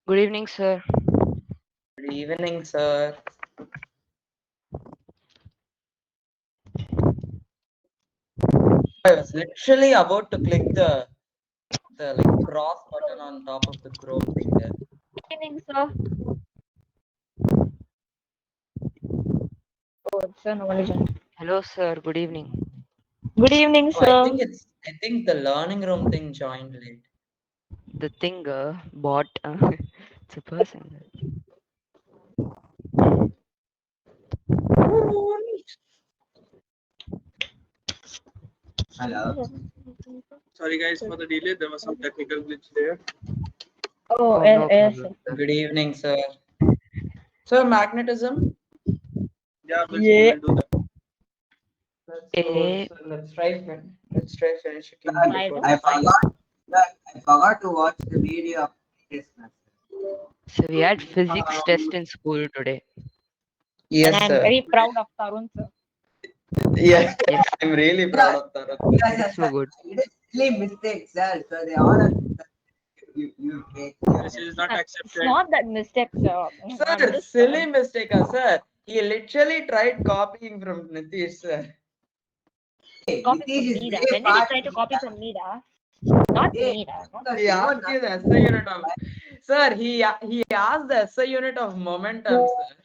Good evening, sir. Good evening, sir. I was literally about to click the like cross button on top of the Chrome thing there. Good evening, sir. Oh, it's an origin. Hello, sir. Good evening. Good evening, Oh, I sir. think the learning room thing joined late. The thing bot. It's a person. Hello. Sorry guys for the delay. There was some technical glitch there. Oh, Oh, yes, no yes. problem, sir. Good evening, sir. Sir, magnetism. Yeah, Yeah. we'll do that. Eh, Let's try finishing I before don't. the I time. forgot to watch the video of this master. so we had physics test in school today. And Yes, I'm sir. very proud of Tarun, sir. Yeah, Yes, I'm really proud of that. Because it's so good. I did silly mistakes, sir. So they all you take. This is not It's accepted. not that mistake, sir. I'm Sir, just silly mistake, sir. He literally tried copying from Nitish, sir. copy Nitish from is me, way da. When did he fast. try to copy from me, da? Not me, da. Not He asked you the SI unit of, sir. He asked the SI unit of momentum, sir.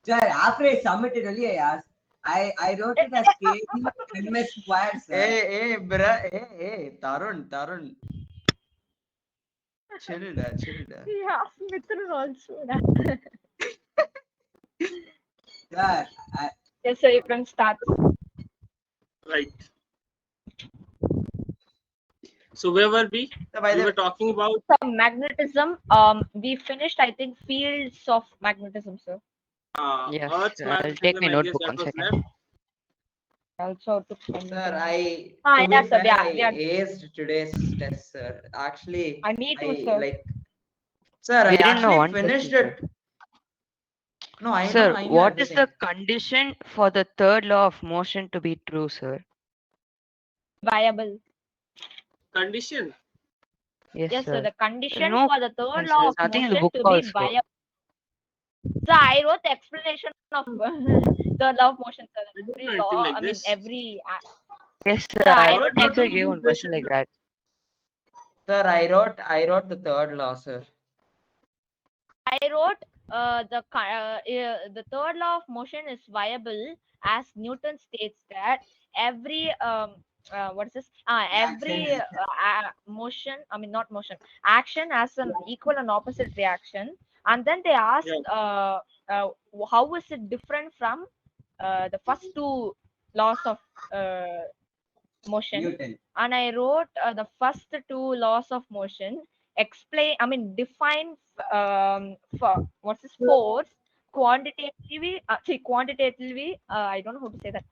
Sir, after I submitted only I asked. I wrote it as kg ms squared, sir. Hey, bruh. Hey, Tarun. Chill, da. He asked Mithun also, da. Sir, Yes, sir, you can start. Right. So where were we? So by We the were talking about Some magnetism. We finished, I think, fields of magnetism, sir. Yes, Earth's I'll take magnetism. my I guess notebook that one was second. left. Also took sir, something. to be Yes, sir. fair, Yeah, I we are. aced today's test, sir. Actually, Me too, I sir. like, sir. I We didn't know actually one finished question, sir. it. No, Sir, I knew what is the everything. condition for the third law of motion to be true, sir? Viable. Condition. Yes, Yes, sir. sir. The condition No, for the third there's law of nothing in the motion book to be also. viable. So I wrote the explanation of third law of motion, sir. I don't Every know anything law, like I mean, this. every. Yes, sir. So I Our wrote the teacher gave one question like that. Sir, I wrote the third law, sir. the third law of motion is viable as Newton states that every what is this? Every motion, I mean not motion, action has an equal and opposite reaction. And then they asked, Yeah. uh, how is it different from the first two laws of motion? Newton. And I wrote the first two laws of motion define for what's this force quantitatively, I don't know how to say that,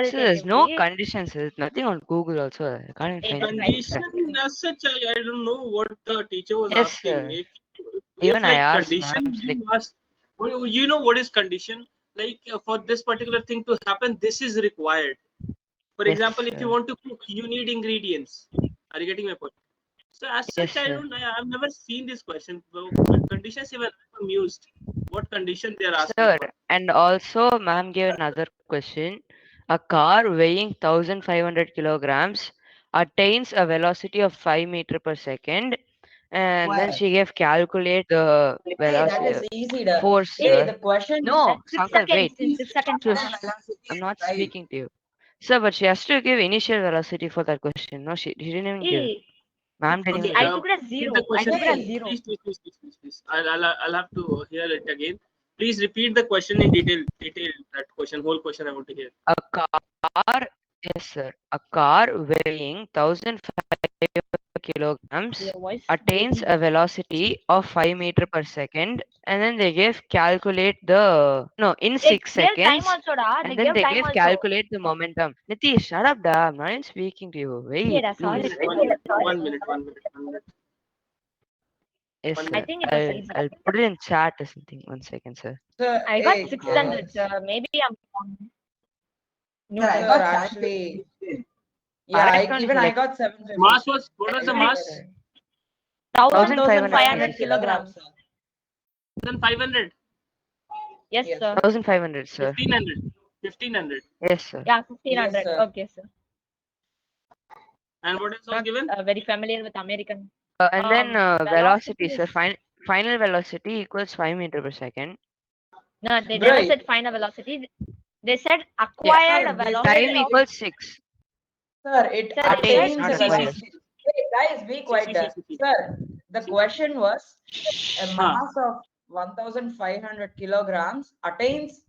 So there's no unqualitatively. conditions. There's nothing on Google also. I can't even find Right, anything. right. Condition as such, I don't know what the teacher was Yes, asking. sir. If Even I like asked condition, ma'am, like, you ask, you know what is condition? Like for this particular thing to happen, this is required. For yes, example, if you sir. want to cook, you need ingredients. Are you getting my point? So as Yes, such, sir. I've never seen this question. Conditions even I'm amused. What condition they are asking Sir, for? and also ma'am gave another question. A car weighing 1500 kilograms attains a velocity of 5 meter per second, and then Why? she gave calculate the Hey, that velocity is easy, da. force, Hey, sir. the question. No, Six Sankar, seconds wait. in 6 seconds, So sir. I'm not speaking to you. Sir, but she has to give initial velocity for that question. No, she didn't even give. Hey, Ma'am didn't Okay, even I give. took it as repeat the zero. I question. took it as Hey, zero. Please. I'll have to hear it again. Please repeat the question in detail. That question, whole question I want to hear. A car, yes, sir. A car weighing 1500 kilograms Your voice attains breaking. a velocity of 5 meter per second, and then they gave calculate the no in They 6 gave time seconds, also, da. They and then gave they time gave also. calculate the momentum. Nitish, shut up, da. I'm not even speaking to you. Okay, Wait, da. One Sorry. please. minute, 1 minute. Yes, One I sir. minute. think it was easy. I'll put it in chat or something. 1 second, sir. sir, I got hey, 600, sir. Maybe I'm wrong. Sir, I Newton. sir, got actually, yeah, Correct one even for I like got 750. Mass was what was the mass? 1,500 kilograms. sir. 1,500. Yes, Yes, sir. 1,500, sir. 1,500. 1,500. Yes, sir. Yeah, Yes, 1,500. sir. Okay, sir. And what else was Not given? very familiar with American. And then velocity, sir. is- Final velocity equals 5 meter per second. No, they Bro, never said final velocity. They said Yeah. acquired Sir, they velocity Time of. equals 6. Sir, it Sir, they Attains, said not attains See, see, acquires. velocity. Hey, guys, be see, quiet see, there. see, see. Sir, the question was a Huh. mass of 1,500 kilograms attains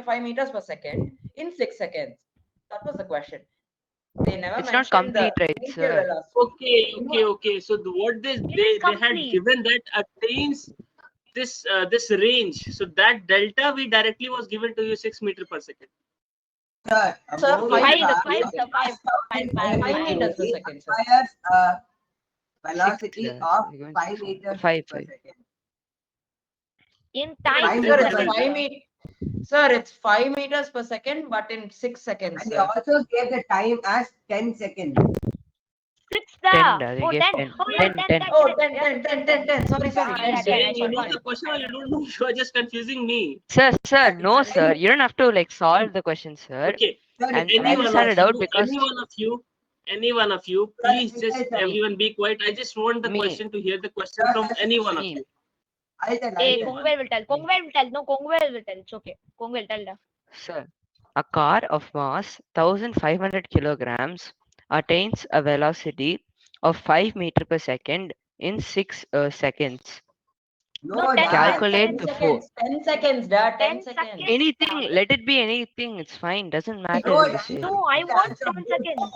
5 meters per second in 6 seconds. That was the question. They never It's not mentioned the complete, right, initial sir? velocity. Okay. So what it is they had complete. given that attains this range. So that delta V directly was given to you 6 meter per second. Sir, Sir, moving 5 Five, meters fast per five, second. sir, five, five, five, 5 five. meters per second, sir. requires a 6, velocity sir. of You're going 5 to meters 5, per 5. second. In time, 5 Sir, meters it's per 5 5 meters. Sir, it's 5 meters per second, but in 6 seconds, And they sir. also gave the time as 10 seconds. 6 10, da. they Oh, gave 10. 10. Oh, yeah, 10, 10, 10. 10, Oh, 10. 10, Yeah, 10, 10, 10, 10. Sorry, sorry, Ah, 10, yeah, 10. 10. I You know forgot. the question or you don't know? You are just confusing me. Sir, no, sir. You don't have to like solve the question, sir. Okay. Sir, And it- I Any just one had of a doubt you, because any one of you, Sir, please it just is a- everyone be quiet. I just want the me, question to hear the question Sir, from any one of me, you. I'll tell, Hey, I'll tell. Kongwei will tell. Kongwei will tell. No, Kongwei will tell. It's okay. Kongwei will tell. sir. A car of mass 1,500 kilograms attains a velocity of 5 meter per second in 6 seconds. No, No, 10, 10 Calculate 10 the seconds. 4. seconds. 10 seconds, dad. 10 10 seconds. seconds. Anything, let it be anything. It's fine. Doesn't matter. No, You say. No, I want 10 seconds.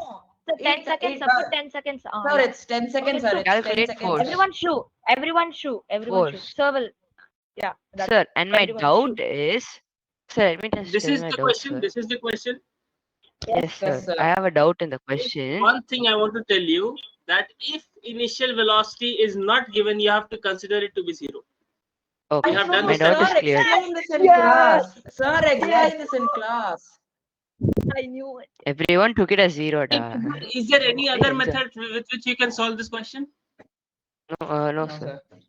So 10 It, seconds. it, So put 10 seconds. sir, Yeah. it's 10 seconds, Okay, sir. so It's 10 Calculate seconds. force. everyone shoe. Everyone shoe. Everyone shoe. Force. Sir will. Yeah. That's Sir, and my everyone doubt shoe. is, sir, let me just This tell is my the doubt, question. sir. This is the question. Yes, Yes, sir. sir. I have a doubt in the question. One thing I want to tell you that if initial velocity is not given, you have to consider it to be 0. Okay, We have No, done my this doubt is sir, cleared. explain this in Yes. class. Sir, explain this in class. I knew it. Everyone took it as 0, da. Is there any other Exam. method with which you can solve this question? No, No, sir. sir.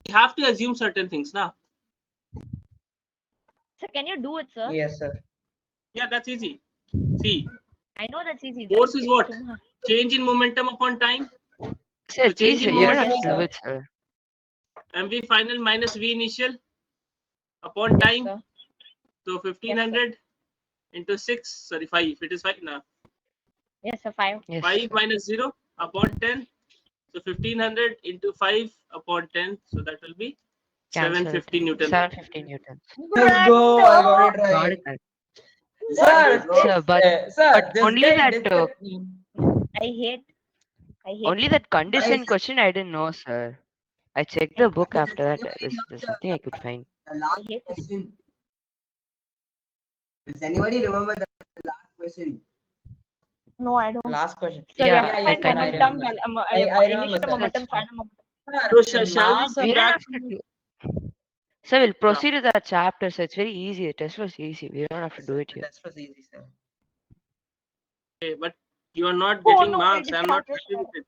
You have to assume certain things now. So can you do it, sir? Yes, sir. Yeah, that's easy. See, I know that's easy. force is what? Tumha. Change in momentum upon time. Sir, So it's change easy. in You don't momentum have is to do sir. it, sir. mv final minus v initial upon Yes, time. sir. So 1500 into 6, sorry, 5. It is 5 now. Yes, sir. 5. Yes. 5 minus 0 upon 10. So 1500 into 5 upon 10. So that will be Cancel 750 it. Newton. 750 newtons. Let's go. I got it Got right. it, sir. Sir, Sir, but sir, this only guy that discussed me. I hate. only that condition Guys. question I didn't know, sir. I checked the book after that. There's nothing I could find. The last hate it. question. Does anybody remember the last question? No, I don't. Last question. So Yeah, you have to I find kind of momentum. remember. I remember, Initial sir. momentum, That's fine. final momentum. Sir, So the shall we mass go of We don't back? have to do. Sir, we'll proceed to that chapter, so it's very easy. The test was easy. We don't have to do it here. That was easy, sir. Okay, but you are not Oh, getting no, marks. it is I'm not not happy with it.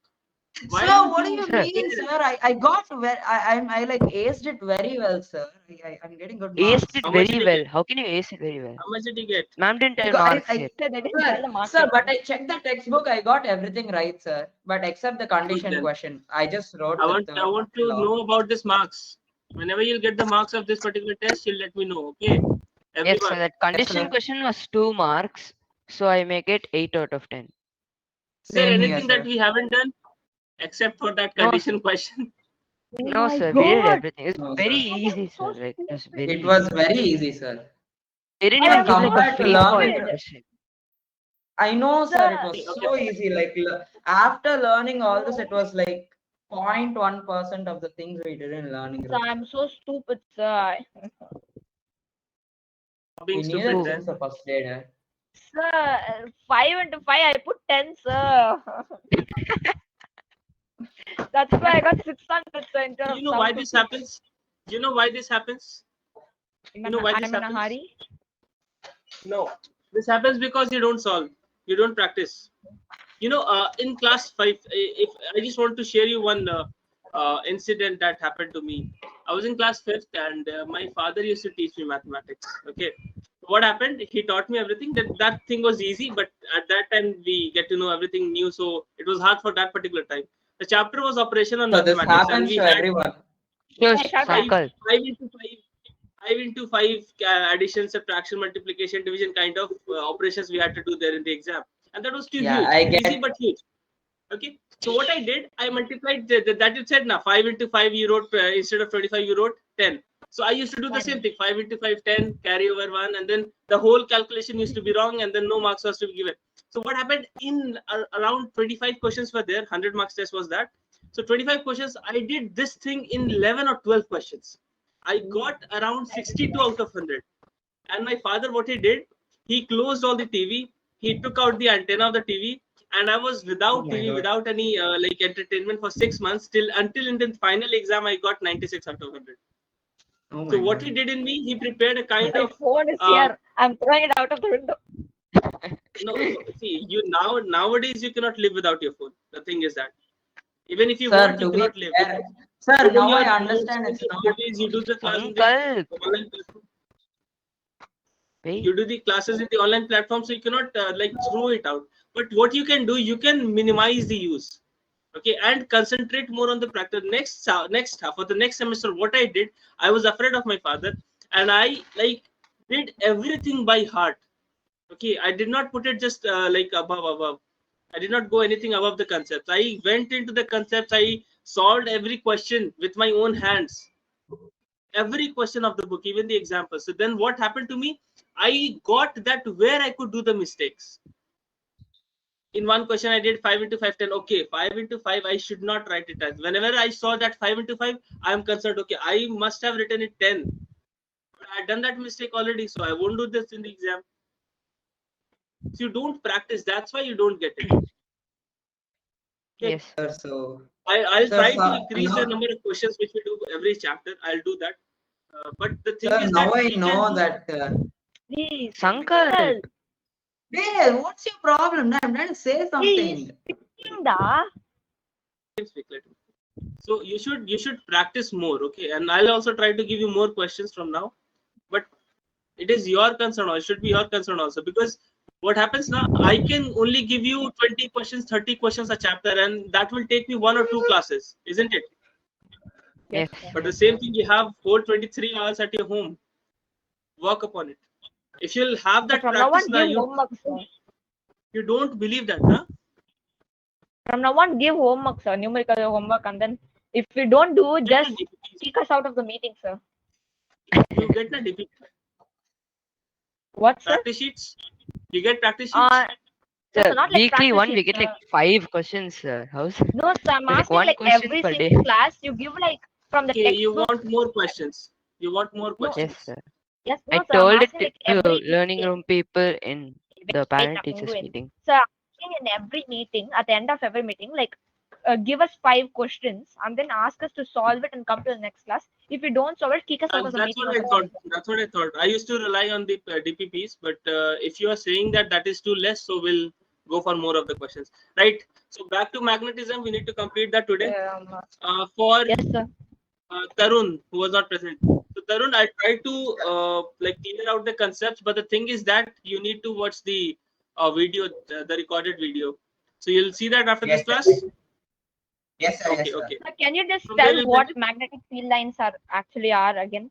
Why Sir, don't what do you Sir. mean, sir? I got I like aced it very well, sir. I'm getting good marks. Aced it How much did very you well. get? How can you ace it very well? How much did you get? Ma'am didn't tell I, marks I, yet. Sir, they didn't tell the marks. sir, but I checked the textbook. I got everything right, sir. But except the condition then. question, I just wrote I the want third to law. know about this marks. Whenever you'll get the marks of this particular test, you'll let me know. Okay. Yes, Everyone. sir. That condition sir. question was 2 marks, so I make it 8 out of 10. Is there Same here, anything that sir. we haven't done except for that No, condition question? Oh No, my sir. We did God. everything. It's No, very sir. easy, So sir. Like it was stupid. very It was easy. very easy, sir. They didn't I even am give like a compared to free learning. point question. I know, sir. It was Okay. so easy. Like after learning all this, it was like 0.1% of the things we did in learning. So I'm so stupid, sir. Being We knew stupid it then. since the first day. Sir, 5 into 5, I put 10, sir. That's why I got 600, sir, instead of You know why this 750. happens? You know why this happens? You know why this I'm in a happens? hurry. No. This happens because you don't solve. You don't practice. In class 5, if I just want to share you one incident that happened to me. I was in class 5th, and my father used to teach me mathematics. Okay, what happened? He taught me everything. That thing was easy, but at that time we get to know everything new, so it was hard for that particular time. The chapter was operation on So this mathematics, and happens we to had everyone. Sure, Yeah, shut up. five Sankal. five into five 5 into 5 addition, subtraction, multiplication, division kind of operations we had to do there in the exam, and that was too Yeah, huge, I easy get. but huge. Okay, so what I did, I multiplied that you said now 5 into 5 you wrote instead of 25 you wrote 10. So I used to do the same thing, 5 into 5 10, carry over 1, and then the whole calculation used to be wrong, and then no marks was to be given. So what happened in around 25 questions were there, 100 marks test was that. So 25 questions, I did this thing in 11 or 12 questions. I got around 62 out of 100. And my father, what he did, he closed all the TV, he took out the antenna of the TV, and I was Oh without my TV, God. without any like entertainment for 6 months, till until in the final exam I got 96 out of 100. Oh So my what God. he did in me, he prepared a kind My of phone is uh, here. I'm throwing it out of the window. no. See, you nowadays you cannot live without your phone. The thing is that even if you Sir, want, you to be cannot live fair, because sir, you do now I your notes understand in it's the not. days, you do the class in the Sankal. online platform. Wait. You do the classes in the online platform, so you cannot like throw it out. But what you can do, you can minimize the use, okay, and concentrate more on the practice. Next half for the next semester, what I did, I was afraid of my father, and I like did everything by heart. Okay, I did not put it just like above. I did not go anything above the concepts. I went into the concepts. I solved every question with my own hands, every question of the book, even the examples. So then what happened to me, I got that where I could do the mistakes. In one question I did 5 into 5 10. Okay, 5 into 5 I should not write it as. Whenever I saw that 5 into 5, I am concerned, okay, I must have written it 10. But I had done that mistake already, so I won't do this in the exam. So you don't practice, that's why you don't get it. Okay. Yes. Sir, so I'll sir, try to sir, increase the number of questions which we do every chapter. I'll do that. But the thing sir, is now that I we can know do that. Please. Sankal. Uncle, Hey, what's your problem? I'm trying to say please. something. Da. so you should practice more, okay, and I'll also try to give you more questions from now. But it is your concern, or it should be your concern also, because what happens now, I can only give you 20 questions, 30 questions a chapter, and that will take me 1 or 2 classes, isn't it? Yes. But the same thing, you have whole 23 hours at your home. Work upon it. If you'll have So that from now practice on, now, give homework, sir. you don't believe that, huh? From now on, give homework, sir. Numerical homework, and then if we don't do, Get just a DPP. kick us out of the meeting, sir. You get a DPP. What, sir? Practice sheets. You get practice sheets. No, Sir, so not like weekly practice one we sheets, get like sir. 5 questions, sir. How's No, sir, I'm like asking one like question every per day? single class you give like from the Okay, you textbook. want more questions. You want more No, Yes, questions. sir. yes, I no, sir. I'm told it asking like to every learning meeting. room people in the Wait, parent I'm teachers going. meeting. So I'm asking in every meeting, at the end of every meeting, like give us 5 questions and then ask us to solve it and come to the next class. If we don't solve it, kick us out of the That's meeting what or I something thought. like that. That's what I thought. I used to rely on the DPPs, but if you are saying that that is too less, so we'll go for more of the questions, right? So back to magnetism, we need to complete that today. For Yes, sir. Tarun, who was not present. So Tarun, I tried to like clear out the concepts, but the thing is that you need to watch the video, the recorded video. So you'll see that after this Yes, class. sir. Yes, sir. Okay, Yes, sir. okay. Sir, can you just From there tell you'll what get it. magnetic field lines are actually are again?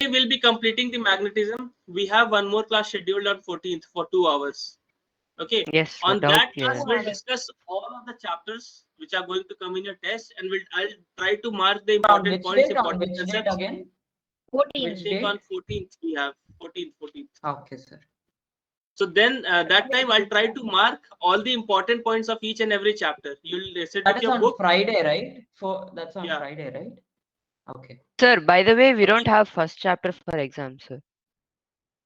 We will be completing the magnetism. We have one more class scheduled on 14th for 2 hours. Okay. Yes, On without that clear. class, we'll discuss all of the chapters which are going to come in your test, and I'll try to mark the On important which points, date? On important which date concepts. again? 14. Which I think date? on 14th we have 14th. Okay, sir. So then that time I'll try to mark all the important points of each and every chapter. You'll sit That with is your on book. Friday, right? That's on Yeah. Friday, right? Okay. Sir, by the way, we don't have first chapter for exam, sir.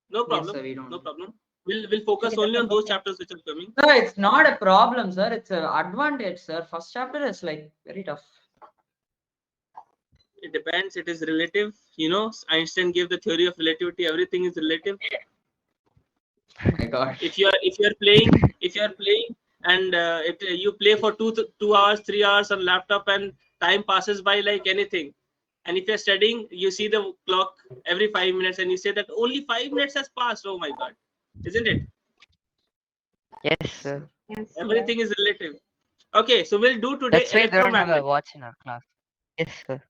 No Yes, problem. sir, we don't. No problem. We'll focus only on those chapters which are coming. Sir, it's not a problem, sir. It's an advantage, sir. First chapter is like very tough. It depends. It is relative. Einstein gave the theory of relativity. Everything is relative. Oh my God. If you're playing and you play for 2 hours, 3 hours on laptop, and time passes by like anything. And if you're studying, you see the clock every 5 minutes, and you say that only 5 minutes has passed. Oh my God, isn't it? Yes, sir. Yes, Everything is relative. Okay, so we'll do today That's why they don't have a electromagnet. watch in our class. Yes, sir.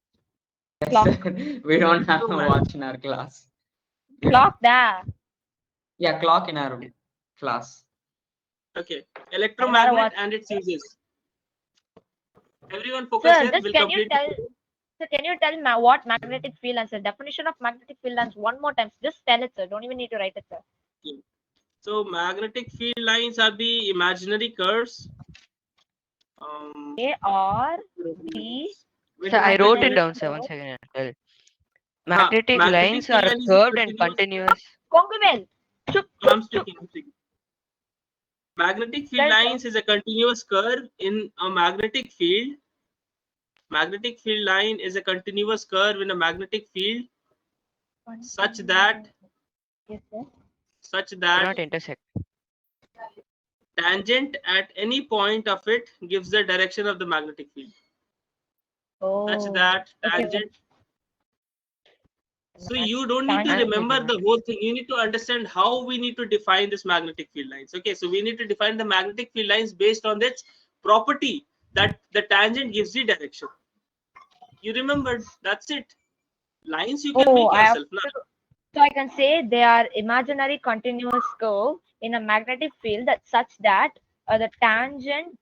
Yes, sir. We don't have a Electromagnet. watch in our class. We don't- Clock there. Yeah, clock in our class. Okay, I gotta electromagnet watch. and its uses. Everyone focus Sir, here. just We'll can you complete. tell? So can you tell what magnetic field and the definition of magnetic field lines one more time? Just tell it, sir. Don't even need to write it, sir. So magnetic field lines are the imaginary curves. A or B. Wait So a I minute, wrote wait a it minute. down, sir. One second. Well, Huh, magnetic magnetic lines field are line is a curved and continuous. continuous. Kongubel. Chup, I'm chup, chup. speaking. I'm speaking. Magnetic field Tell, sir. lines is a continuous curve in a magnetic field. Magnetic field line is a continuous curve in a magnetic field such that Yes, sir. Not intersect. tangent at any point of it gives the direction of the magnetic field. Such Oh. that Okay, sir. tangent. So you don't need to Tangent. remember the whole thing. You need to understand how we need to define this magnetic field lines. Okay, so we need to define the magnetic field lines based on its property that the tangent gives the direction. You remembered, that's it. Lines you can Oh, make I have yourself. Now, to. So I can say they are imaginary continuous curve in a magnetic field that such that the tangent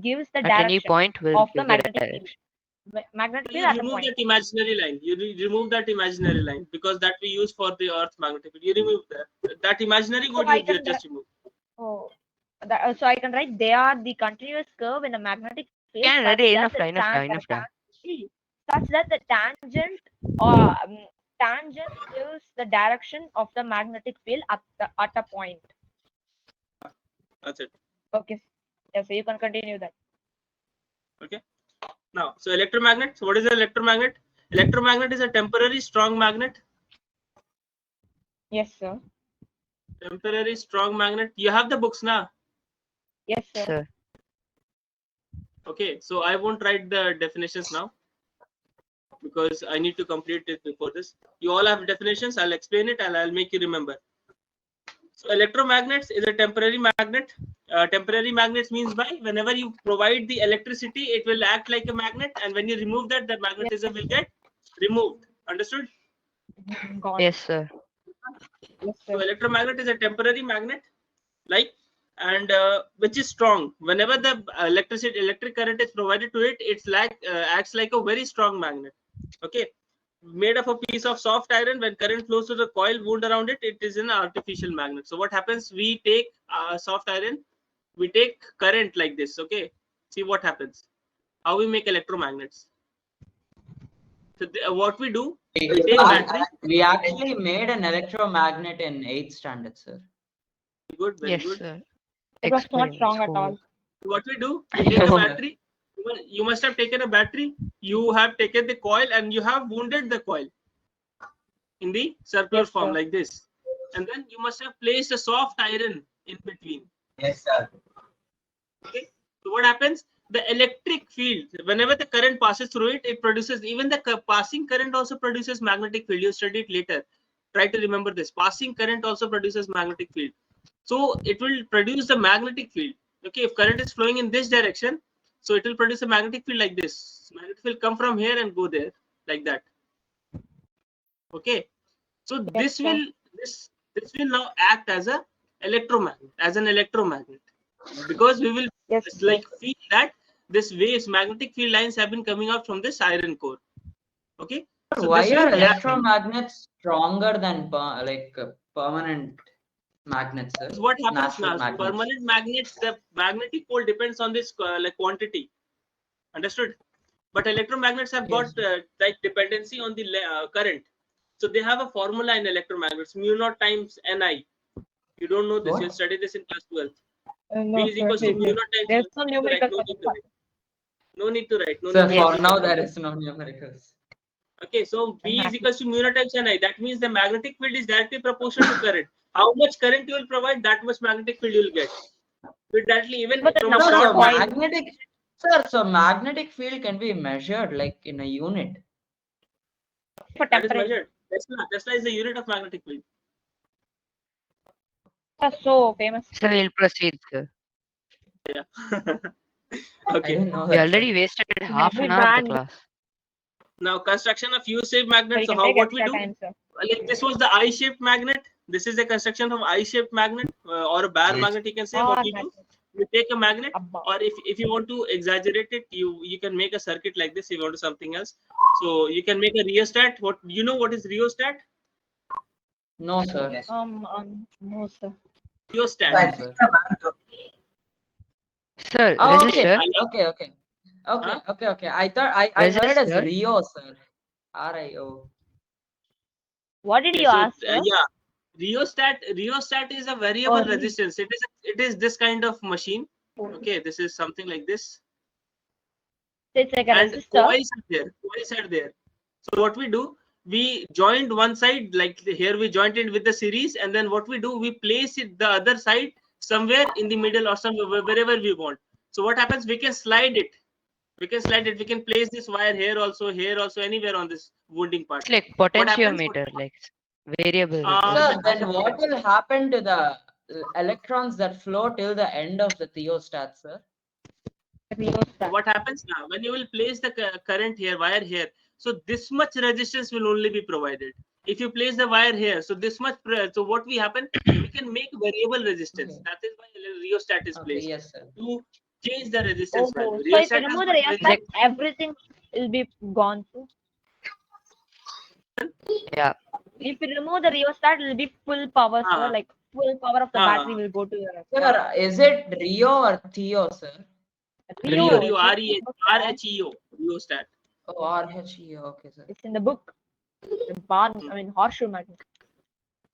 gives the At any direction point will of the give the magnetic field. direction. Magnetic you field at a remove point. that imaginary line. You remove that imaginary line because that we use for the Earth magnetic field. You remove that. That imaginary So word I you can just remove. oh, so I can write they are the continuous curve in a magnetic field Can such ready that enough the time, enough time, enough time. such that the tangent or tangent gives the direction of the magnetic field at a point. That's it. Okay. Yeah, so you can continue that. Okay. Now, so electromagnet. So what is an electromagnet? Electromagnet is a temporary strong magnet. Yes, sir. Temporary strong magnet. You have the books now. Yes, Yes, sir. sir. Okay, so I won't write the definitions now because I need to complete it before this. You all have definitions. I'll explain it and I'll make you remember. So electromagnets is a temporary magnet. Temporary magnets means by whenever you provide the electricity, it will act like a magnet, and when you remove that, the magnetism will get removed. Understood? Got Yes, sir. Yes, So sir. electromagnet is a temporary magnet, like, and which is strong. Whenever the electric current is provided to it, it's like acts like a very strong magnet. Okay, made of a piece of soft iron. When current flows to the coil wound around it, it is an artificial magnet. So what happens? We take soft iron, we take current like this. Okay, see what happens. How we make electromagnets. So what we do, we take battery. We actually made an electromagnet in 8th standard, sir. Good, very Yes, good. sir. It was not Experiments. strong at all. What we do, we take a battery. You must have taken a battery. You have taken the coil and you have wounded the coil in the circular Yes, form sir. like this, and then you must have placed a soft iron in between. Yes, sir. Okay, so what happens? The electric field, whenever the current passes through it, it produces, even the passing current also produces magnetic field. You study it later. Try to remember this. Passing current also produces magnetic field. So it will produce the magnetic field. Okay, if current is flowing in this direction, so it will produce a magnetic field like this. Magnetic field come from here and go there like that. Okay, so Yes, this sir. will this will now act as a electromagnet, as an electromagnet, because we will Yes, like feel that this waves, magnetic field lines have been coming out from this iron core. Okay, so Why this are will act. electromagnets stronger than permanent magnets, sir? What happens Natural now? magnets. Permanent magnets, the magnetic pole depends on this like quantity. Understood? But electromagnets have got Yes. like dependency on the current. So they have a formula in electromagnets: mu naught times Ni. You don't know this. What? You'll study this in class 12. No, V is sir. equals to mu naught times. There's no No need to numerical write. No for need this to one. write. No need to write. No Sir, need to for write. now there is no numericals. Okay, so V is equals to mu naught times Ni. That means the magnetic field is directly proportional to current. How much current you will provide, that much magnetic field you will get. With directly even But the from a number So of short coils. magnetic, sir, so magnetic field can be measured like in a unit. For that is temperature. measured. Tesla is the unit of magnetic field. That's so famous. So we'll proceed, sir. Yeah. I Okay. didn't know We that, already sir. wasted In half every an hour of the brand, class. Now construction of U-shaped so magnet. you So can how take what we extra do? time, sir. Like this was the I-shaped magnet. This is the construction of I-shaped magnet or a bar magnet. You can say what we do. We take a magnet, Abba. or if you want to exaggerate it, you can make a circuit like this. If you want to something else, so you can make a rheostat. What you know? What is rheostat? No, sir. Yes. No, sir. Rheostat. No, I sir. think the man- Sir, Oh, resistor. okay. Huh? Okay. I thought I heard it as Resistor. Rio, sir. RIO. What did Okay, you so ask, sir? yeah, rheostat is a variable resistance. It is this kind of machine. Okay, this is something like this, It's like a and resistor. coils are there. So what we do, we joined one side, like here we joined it with the series, and then what we do, we place it the other side somewhere in the middle or somewhere wherever we want. So what happens, we can slide it. We can place this wire here also, anywhere on this wounding part. It's like What happens? potentiometer, like variable Sir, resistance. then what will happen to the electrons that flow till the end of the theostat, sir? Rheostat. What happens now when you will place the current here, wire here, so this much resistance will only be provided. If you place the wire here, so this much so what we happen, we can make variable resistance. Okay. That is why rheostat is Okay, placed yes, sir. to change the resistance Oh, value. so if you Rheostat has remove the got rheostat, Like- everything will be gone. Sir. Yeah. If you remove the rheostat, it will be full power, sir. Ah. Like full power of the Ah. battery will go to your. Sir, is it Rio or Theo, sir? Rio. Rio, It's in the book, sir. RHEO, rheostat. Oh, RHEO. Okay, sir. It's in the book. The bar, horseshoe magnet.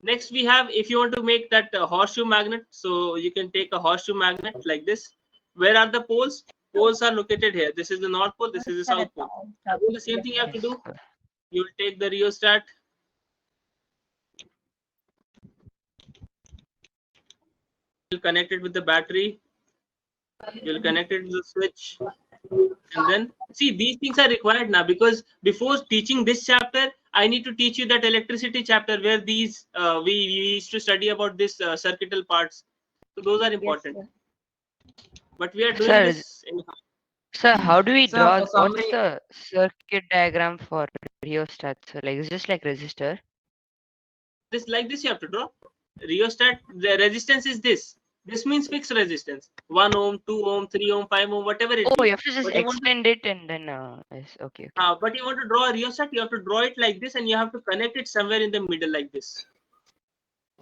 Next we have, if you want to make that horseshoe magnet, so you can take a horseshoe magnet like this. Where are the poles? Poles are located here. This is the north pole, this is the south pole. Do the same thing you have to do. You will take the rheostat. You'll connect it with the battery. You'll connect it to the switch. And then see, these things are required now, because before teaching this chapter, I need to teach you that electricity chapter where these we used to study about this circuital parts. So those are important. Yes, But we are doing Sir, this in Sir, how do we Sir, draw? for some What's the circuit diagram for rheostat? So, like, it's just like resistor. this, like this you have to draw. Rheostat, the resistance is this. This means fixed resistance. 1 ohm, 2 ohm, 3 ohm, 5 ohm, whatever it Oh, be. you have to just But you want to- extend it and then yes, okay. but you want to draw a rheostat, you have to draw it like this, and you have to connect it somewhere in the middle like this.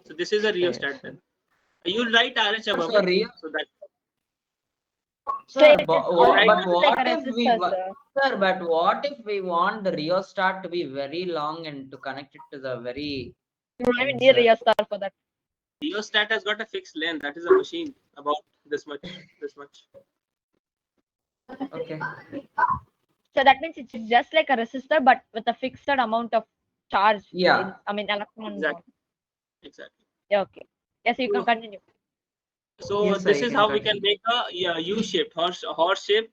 So this is a rheostat then. You write RH above So, it. So that Sir, it's but almost what like a if we resistor, sir. sir, but what if we want the rheostat to be very long and to connect it to the very You don't even end, need sir? rheostat for that. rheostat has got a fixed length. That is a machine about this much, this much. Okay. So that means it's just like a resistor, but with a fixed amount of charge. Yeah. Electron. Exactly. Exactly. Yeah, okay. Yes, you can continue. So Yes, sir, this you is can how we continue. can make a U-shaped horse-shaped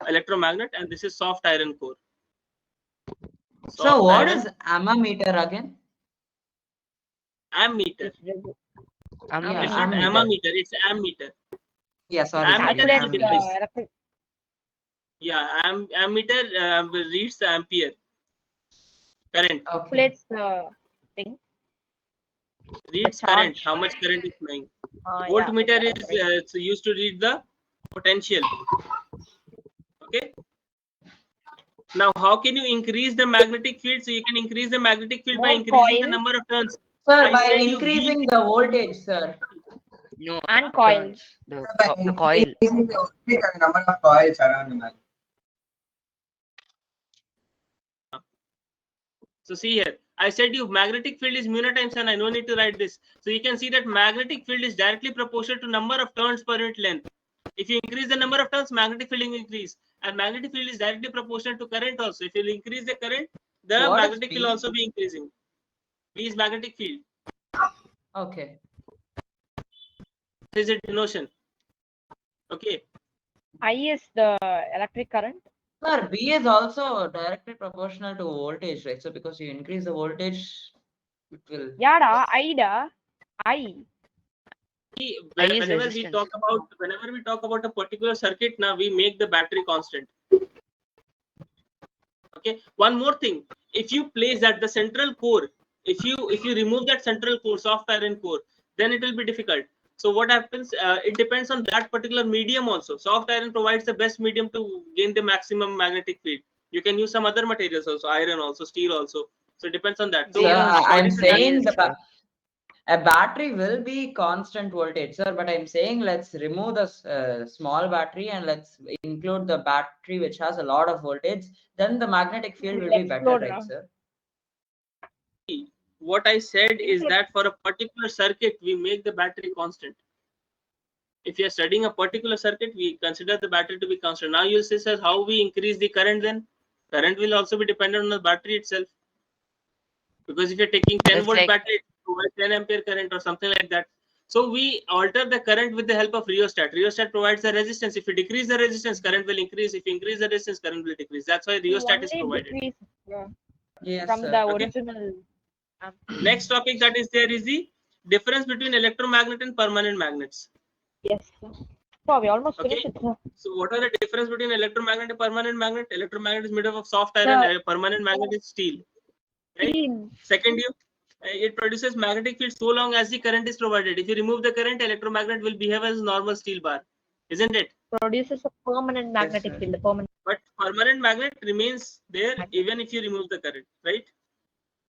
electromagnet, and this is soft iron core. So Soft what iron is ammeter again? ammeter. Ammeter. It's not ammeter. ammeter. It's ammeter. Yeah, sorry. Ammeter Calculate is the device. electric. Yeah, ammeter reads the ampere current. Okay. Calculates the thing. Reads charge. current. How much current is flowing. Yeah, Voltmeter okay, is right. it's used to read the potential. Okay. Now, how can you increase the magnetic field? So you can increase the magnetic field by More increasing the coil. number of turns. Sir, I by said you increasing the voltage, sir. No, And coil. turns. The by coil. increasing the voltage and number of coils around the magnet. So see here, I said you magnetic field is mu naught times n. I no need to write this. So you can see that magnetic field is directly proportional to number of turns per unit length. If you increase the number of turns, magnetic field will increase, and magnetic field is directly proportional to current also. If you increase the current, the What is magnetic P? field also be increasing. P is magnetic field. Okay. is it denotation? Okay. I is the electric current. Sir, V is also directly proportional to voltage, right? So because you increase the voltage, it will. Yada, Ida, I. I is Whenever resistance. we talk about a particular circuit, now we make the battery constant. Okay. One more thing, if you place at the central core, if you remove that central core, soft iron core, then it will be difficult. So what happens? It depends on that particular medium also. Soft iron provides the best medium to gain the maximum magnetic field. You can use some other materials also, iron also, steel also. So it depends on that. So Sir, I'm according to that, saying Yes, sir. a battery will be constant voltage, sir, but I'm saying let's remove the small battery and let's include the battery which has a lot of voltage. Then the magnetic field will be better, Explode, right, sir? what I said is that for a particular circuit, we make the battery constant. If you are studying a particular circuit, we consider the battery to be constant. Now you'll say, sir, how we increase the current then? Current will also be dependent on the battery itself. Because if you're taking 10 Just volt like battery, it provides 10 ampere current or something like that. So we alter the current with the help of rheostat. Rheostat provides the resistance. If you decrease the resistance, current will increase. If you increase the resistance, current will decrease. That's why rheostat is Only provided. decrease Yes, from sir. the Okay. original. Next topic that is there is the difference between electromagnet and permanent magnets. Yes. So we almost Okay. finished it, sir. So what are the difference between electromagnet and permanent magnet? Electromagnet is made up of soft iron. Sir. Permanent magnet is steel. Right. Steel. Second, it produces magnetic field so long as the current is provided. If you remove the current, electromagnet will behave as normal steel bar, isn't it? Produces a permanent magnetic sir. field. The permanent. But permanent magnet remains there even if you remove the current, right?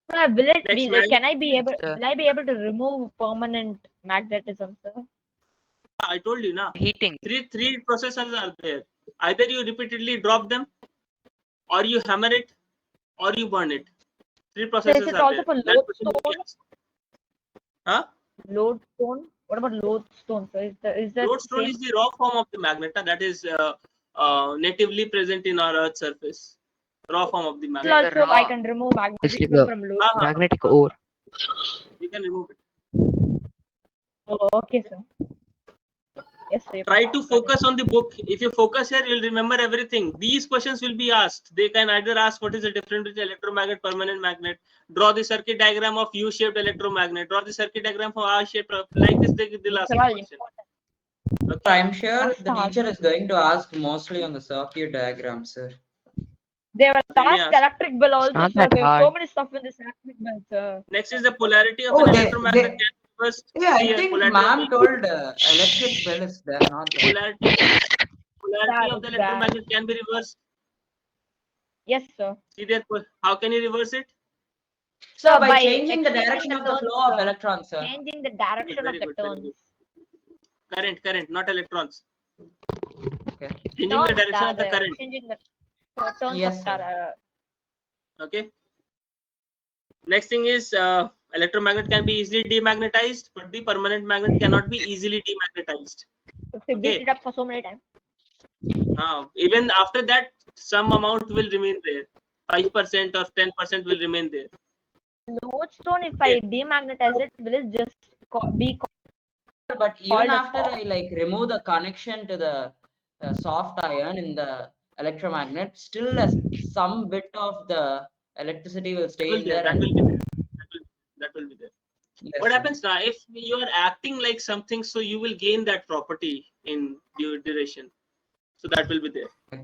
Sir, will it Next, be? magnet. Can I be able? Sir. Will I be able to remove permanent magnetism, sir? I told you now. heating. Three processes are there. Either you repeatedly drop them, or you hammer it, or you burn it. Three So processes is it are also there. for That question will be lodestone? asked. Huh? Lodestone. What about lodestone? So is that Lodestone same? is the raw form of the magnet that is natively present in our Earth's surface. Raw form of the Still magnet. also raw- I can remove Obviously, magnetism the from lodestone. magnetic ore. You can remove it. Oh, okay, sir. Yes, sir. Try to focus on the book. If you focus here, you'll remember everything. These questions will be asked. They can either ask what is the difference between electromagnet, permanent magnet. Draw the circuit diagram of U-shaped electromagnet. Draw the circuit diagram for R-shaped. Like this, they'll ask Sir, you I'll question. So Okay. I'm sure the teacher is going to ask mostly on the circuit diagram, sir. They will They may ask ask. electric bill also, not sir. that There's so hard. many stuff in this electric bill, sir. Next is the polarity of Oh, an they- electromagnet. they- Can be reversed. Yeah, I The think polarity of ma'am the told electric bill is there, not there. polarity Sir, of the it's electromagnet can be reversed. Yes, sir. See there, how can you reverse it? So Sir, by by changing the exchanging direction the of the turns, flow of sir. electrons, sir. Changing the direction Very of the good, very good. turns. Current, not electrons. Okay. Changing the direction of the current. Changing the turns Yes, of sir. Okay. Next thing is electromagnet can be easily demagnetized, but the permanent magnet cannot be easily demagnetized. if we beat it up for so many times. Even after that, some amount will remain there. 5% or 10% will remain there. Lodestone, if I demagnetize it, will it just be But even called a after I like remove the connection to the soft iron in the electromagnet, still some bit of the electricity will stay in there. That will be there. That will be there. Yes, What sir. happens now if you are acting like something, so you will gain that property in due duration. So that will be there.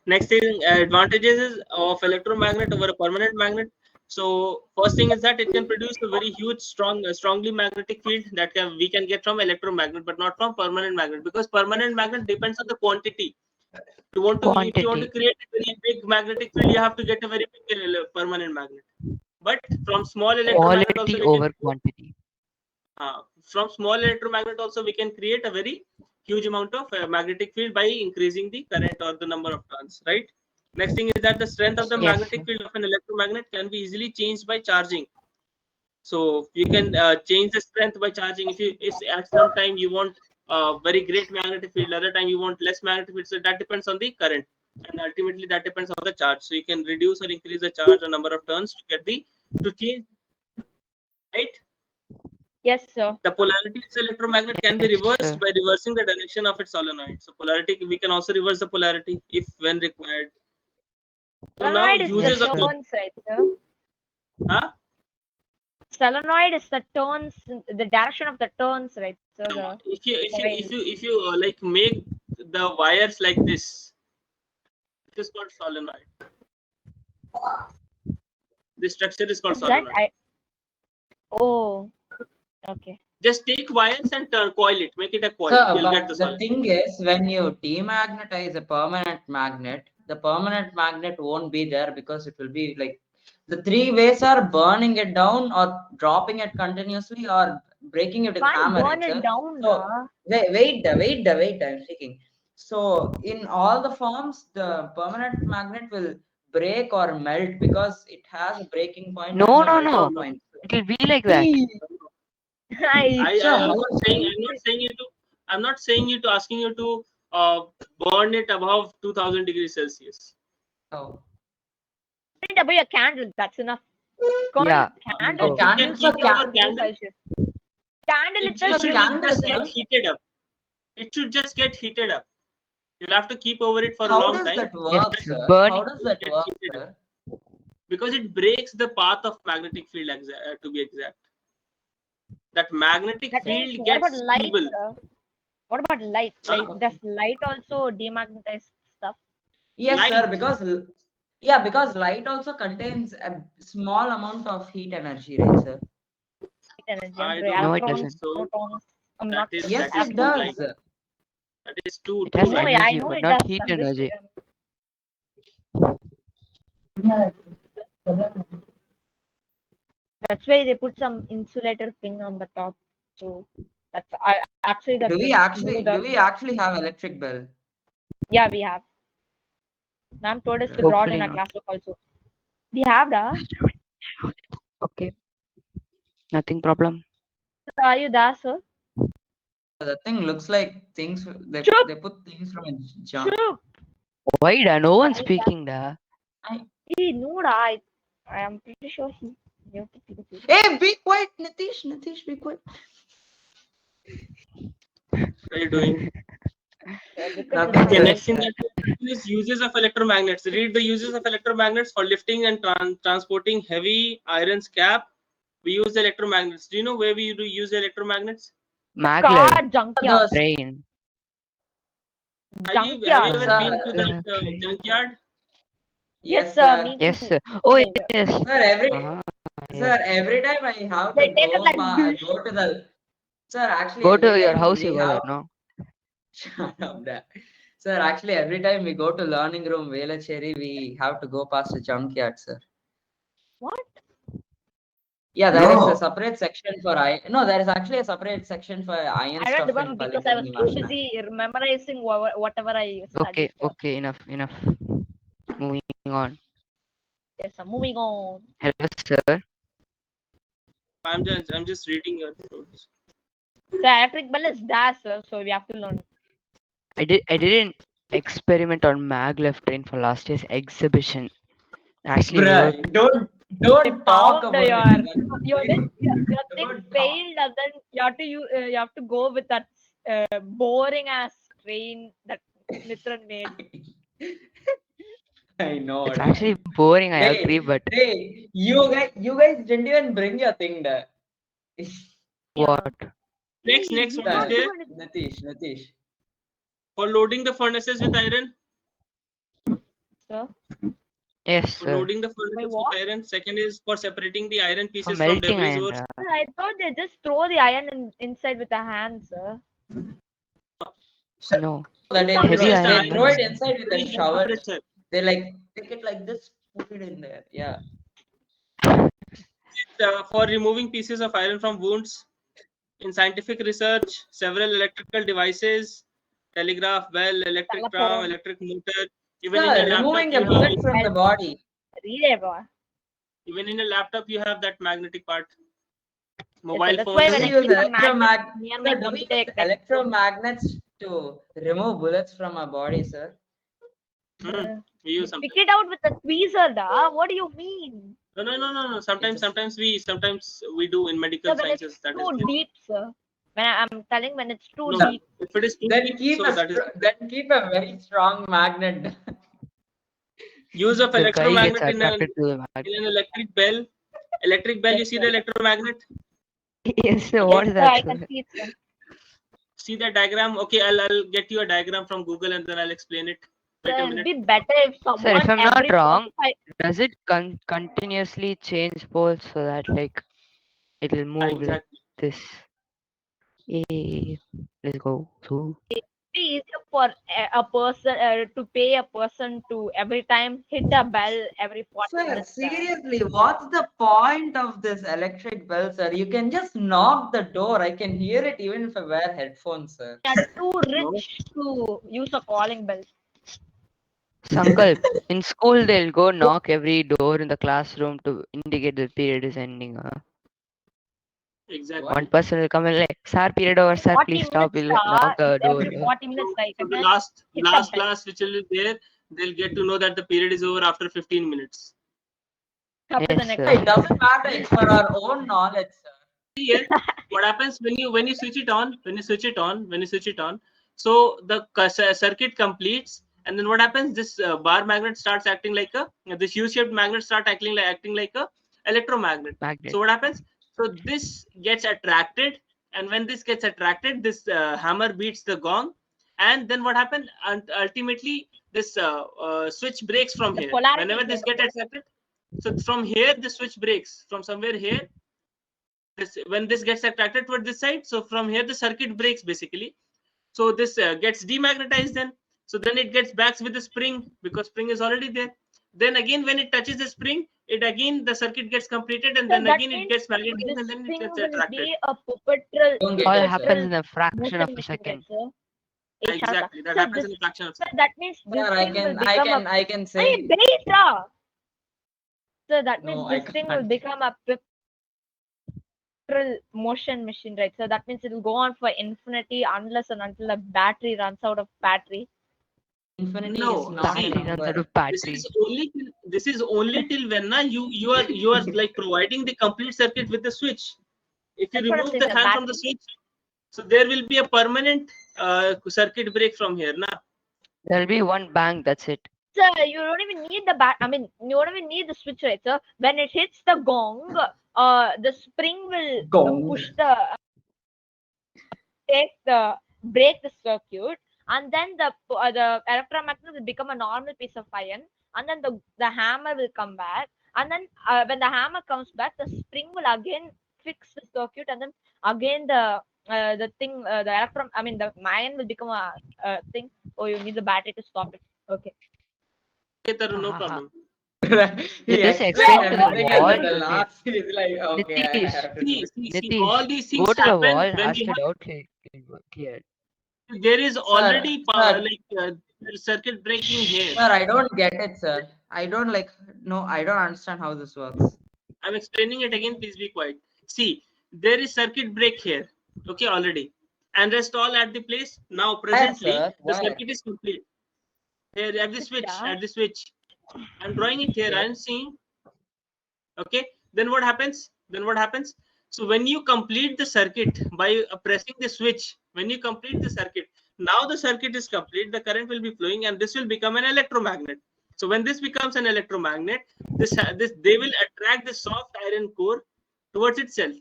Next thing, advantages of electromagnet over a permanent magnet. So first thing is that it can produce a very huge, strongly magnetic field that we can get from electromagnet, but not from permanent magnet, because permanent magnet depends on the quantity. If you want to create a very big magnetic field, you have to get a very big permanent magnet. But from small electromagnet also Quality over quantity. From small electromagnet also we can create a very huge amount of magnetic field by increasing the current or the number of turns, right? Next thing is that the strength of the Yes. magnetic field of an electromagnet can be easily changed by charging. So you can change the strength by charging. If at some time you want very great magnetic field, other time you want less magnetic field, so that depends on the current, and ultimately that depends on the charge. So you can reduce or increase the charge or number of turns to get to change, right? Yes, sir. The polarity of the electromagnet can be Yes, reversed sir. by reversing the direction of its solenoid. So polarity, we can also reverse the polarity if when required. So now Solenoid is the Yes, uses of sir. turns, right, sir? huh? Solenoid is the turns, the direction of the turns, right? So the If you like make the wires like this, it is called solenoid. This structure is called is that solenoid. oh, okay. Just take wires and coil it, make it a coil. So, You'll get but the the solenoid. thing is, when you demagnetize a permanent magnet, the permanent magnet won't be there because it will be like the three ways are burning it down or dropping it continuously or breaking it with Can't hammer, burn right, it sir? down, So, wait, I'm speaking. So, in all the forms, the permanent magnet will break or melt because it has a breaking point No, and a no, melting no. No. point. It will be like that. I So, I'm how? not saying I'm not saying you to asking you to burn it above 2000 degrees Celsius. Oh. it above a candle. That's enough. Because Yeah. candle Oh. can You can Candles keep are be it over 2000 degrees candle. Celsius. Candle It itself should will candles, just get sir. like heated up. It should just get heated up. You'll have to keep over it for a How long does time. that Yes, work, sir? burning. How does that Get work, heated up. sir? Because it breaks the path of magnetic field, to be exact. That magnetic that means field what about gets light, feeble. sir? What about light? Huh? Like does light also demagnetize stuff? Yes, sir. Light. Because light also contains a small amount of heat energy, right, sir? Energy and I don't No, it electrons, think doesn't. so. protons. I'm That not is Yes, that is it too electrons. does. light. That is too It has No, light. I energy, know but it not does. heat I'm just energy. that's why they put some insulator thing on the top. So that's actually that Do will we do actually the do we actually have electric bill? yeah we have. Ma'am told us to draw it in Hopefully our not. classbook also. We have the. Okay. Nothing problem. So are you there, sir? The thing looks like things Chup, they put things from a junk. chup. Why da? No one Are you there? speaking da. No, I am pretty sure he. Hey, be quiet, Nitish. Nitish, be quiet. What are you doing? Because it's Nothing, Okay, my sir. next thing that is uses of electromagnets. Read the uses of electromagnets for lifting and transporting heavy iron scrap. We use electromagnets. Do you know where we do use electromagnets? Maglev. car junkyard. Those, Train. Have you Junkyard. ever been to that Train. junkyard? Yes, yes, sir. sir. Me Yes, too. sir. Oh, Yes, sir. yes. Sir, Uh-huh. sir, Yes. every time I have to They take us like go to the sir. Actually, Go every to your time house, we you go have there, no? shut up, there. Sir. Actually, every time we go to learning room Velachery, we have to go past a junkyard, sir. what? Yeah, there is a No. separate section for iron. No, there is actually a separate section for iron I don't stuff in remember because I was Polytechnic too National. busy memorizing whatever I Okay, studied, sir. okay, enough, enough. Moving on. Yes, sir. Moving on. Hello, sir. I'm just reading your notes. The electric bell is there, sir. So we have to learn. I didn't experiment on maglev train for last year's exhibition. Actually worked. Bruh, don't We talk found about it. your thing Don't talk. failed, and then you have to go with that boring ass train that Mithran made. I know. It's actually boring, I agree, but You guys didn't even bring your thing there. what? Next, We what did is not Sir, do there anything, Nitish. for loading the furnaces with iron? sir. Yes, For sir. loading the By furnaces what? with iron. Second is for separating the iron For pieces from melting debris iron. ores. I thought they just throw the iron inside with a hand, sir. No. That Some Heavy Presses the iron, they throw no? it irons inside with a very high shovel. temperature. They like take it like this, put it in there. Yeah. For removing pieces of iron from wounds. In scientific research, several electrical devices, telegraph bell, electric tram, telephone. electric motor. Even in Sir, a laptop, removing a you have bullet from the body. Relay bar. that magnetic part. Yes, sir. Mobile That's why Do when we I phones. use keep a magnet electromag near my Sir, do we computer, I use get electromagnets to remove bullets from our body, sir? We use pick something. it out with a tweezer, da. What do you mean? No. Sometimes we do in medical So when it's sciences. That is too there. deep, sir. I'm telling when it's too No, deep. if it is too Then deep, keep so that is then keep a very strong magnet. use of The guy gets electromagnet attracted to the in magnet. an electric bell. Electric bell, Yes, you see sir. the electromagnet. Yes, sir. Yes, What is sir, I that, can sir? see it, sir. See the diagram. Okay, I'll get you a diagram from Google and then I'll explain it. Wait Sir, a it'll minute. be better if Sir, if someone I'm not every wrong, 45. does it continuously change poles so that like it'll move like Exactly. this? Hey, let's go. So, Be easier for a person to pay a person to every time hit a bell every 40 Sir, minutes. seriously, what's the point of this electric bell, sir? You can just knock the door. I can hear it even if I wear headphones, sir. They are too No. rich to use a calling bell. Sankalp, in school they'll go knock every door in the classroom to indicate the period is ending. Exactly. One person will come and like, sir, period over, sir, 40 please stop. minutes, We'll knock the door. every 40 minutes, like, So and the then hit a last bell. class which will be there, they'll get to know that the period is over after 15 minutes. Come to the Yes, next sir. It one. doesn't matter. It's for our own knowledge, sir. Here, what happens when you switch it on? When you switch it on, so the circuit completes, and then what happens? This bar magnet starts acting like a this U-shaped magnet start acting like a electromagnet. Magnet. So what happens? So this gets attracted, and when this gets attracted, this hammer beats the gong, and then what happens? And ultimately, this switch breaks from The here. polarity Whenever this here. gets attracted, so from here the switch breaks from somewhere here. When this gets attracted toward this side, so from here the circuit breaks basically. So this gets demagnetized, then so then it gets back with the spring because spring is already there. Then again when it touches the spring, it again the circuit gets completed, and So then that again it means gets magnetized, this and then it thing gets will attracted. be a perpetual, Don't get All it, sir. happens in a fraction of motion a machine, right, second. sir? Hey, Shaka. Exactly, that So happens in a fraction of a second. that means this Sir, thing will I become a. can Hey, say beta. So that no. means I this thing will can't. become a perpetual motion machine, right? So that means it will go on for infinity unless and until the battery runs out of battery. Infinity is No, not a see, Battery runs out number. of battery. this is only till when you are like providing the complete circuit with the switch. If you That's what I'm remove saying. the The hand from the battery. switch, so there will be a permanent circuit break from here. Nah. There'll be one bang, that's it. So you don't even need the bat. I mean, you don't even need the switch, right? So when it hits the gong, the spring will Gong. push the take the break the circuit, and then the electromagnet will become a normal piece of iron, and then the hammer will come back, and then when the hammer comes back, the spring will again fix the circuit, and then again the thing the electron I mean the iron will become a thing. Oh, you need the battery to stop it. Okay. Okay, Tarun, no Haha. problem. He Just explained explain to the everything, and wall. then the Okay. last he's like, okay, I Nitish, have to do it. See, all Nitish, these go things to the wall, happen when ask we a have doubt clear. there is Sir, already sir, circuit breaking here. sir, I don't get it, sir. I don't like, no, I don't understand how this works. I'm explaining it again. Please be quiet. See, there is circuit break here. Okay, already, and rest all at the place. Now, Where, presently, sir? the Where? circuit is complete. Here at the switch, Yeah. at the switch. I'm drawing it here. Okay. I'm seeing. Okay, then what happens? So when you complete the circuit by pressing the switch, when you complete the circuit, now the circuit is complete. The current will be flowing, and this will become an electromagnet. So when this becomes an electromagnet, this they will attract the soft iron core towards itself,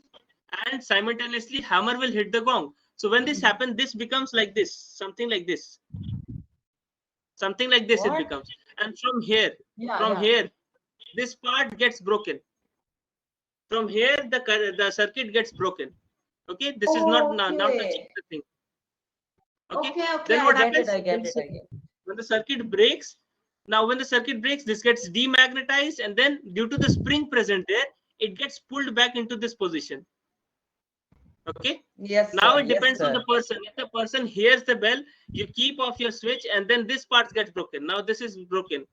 and simultaneously hammer will hit the gong. So when this happens, this becomes like this, something like this, it What? becomes. And Yeah, from yeah. here, this part gets broken. From here the circuit gets broken. Okay, this is not touching Okay. the thing. Okay, Okay, okay, then I what get it, happens I get it, I get it. when the circuit breaks? Now when the circuit breaks, this gets demagnetized, and then due to the spring present there, it gets pulled back into this position. Okay, Yes, now sir. it Yes, depends on sir. the person. If the person hears the bell, you keep off your switch, and then this part gets broken. Now this is broken.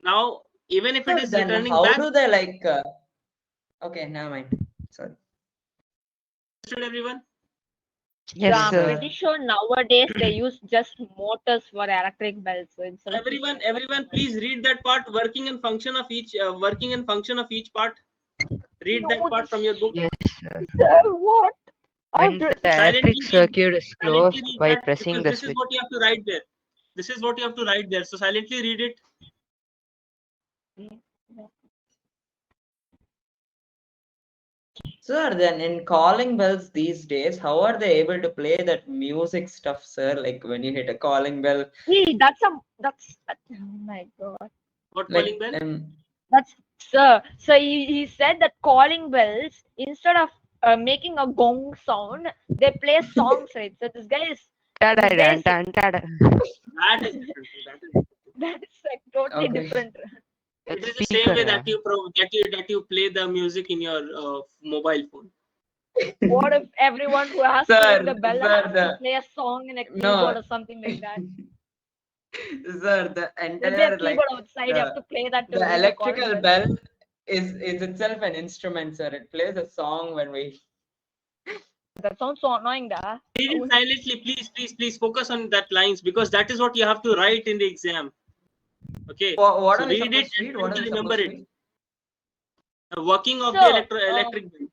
Now even if it Sir, is then returning how back, do they like, okay, never mind. Sorry. understood everyone? Yes, I'm sir. pretty sure nowadays they use just motors for electric belts. So it's Everyone, please read that part. Working and function of each. Working and function of each part. Read that no, part from your book. Yes, sir. what? When the electric Silently read. circuit is Silently closed read by that pressing because the this is switch. what you have to write there. This is what you have to write there. So silently read it. Sir, then in calling bells these days, how are they able to play that music stuff, sir? Like when you hit a calling bell, See, that's oh my god. What calling like bell? That's sir. So he said that calling bells instead of making a gong sound, they play songs, right? So Tada, this guy is tan, tada. That is different. That is different. that is like totally okay. different. It It's is the same speaker. way that you play the music in your mobile phone. What if everyone who has to ring the Sir, bell sir, has to play a song in a keyboard no, or something like that? sir, the There'll be a entire keyboard outside. You have to play that to the ring the calling electrical bell. bell is itself an instrument, sir. It plays a song when we. That sounds so annoying, da. Read it silently, please focus on that lines because that is what you have to write in the exam. Okay, What so are we read it supposed to and read? try What are to we remember supposed to it. read? Working of the So, electric bell.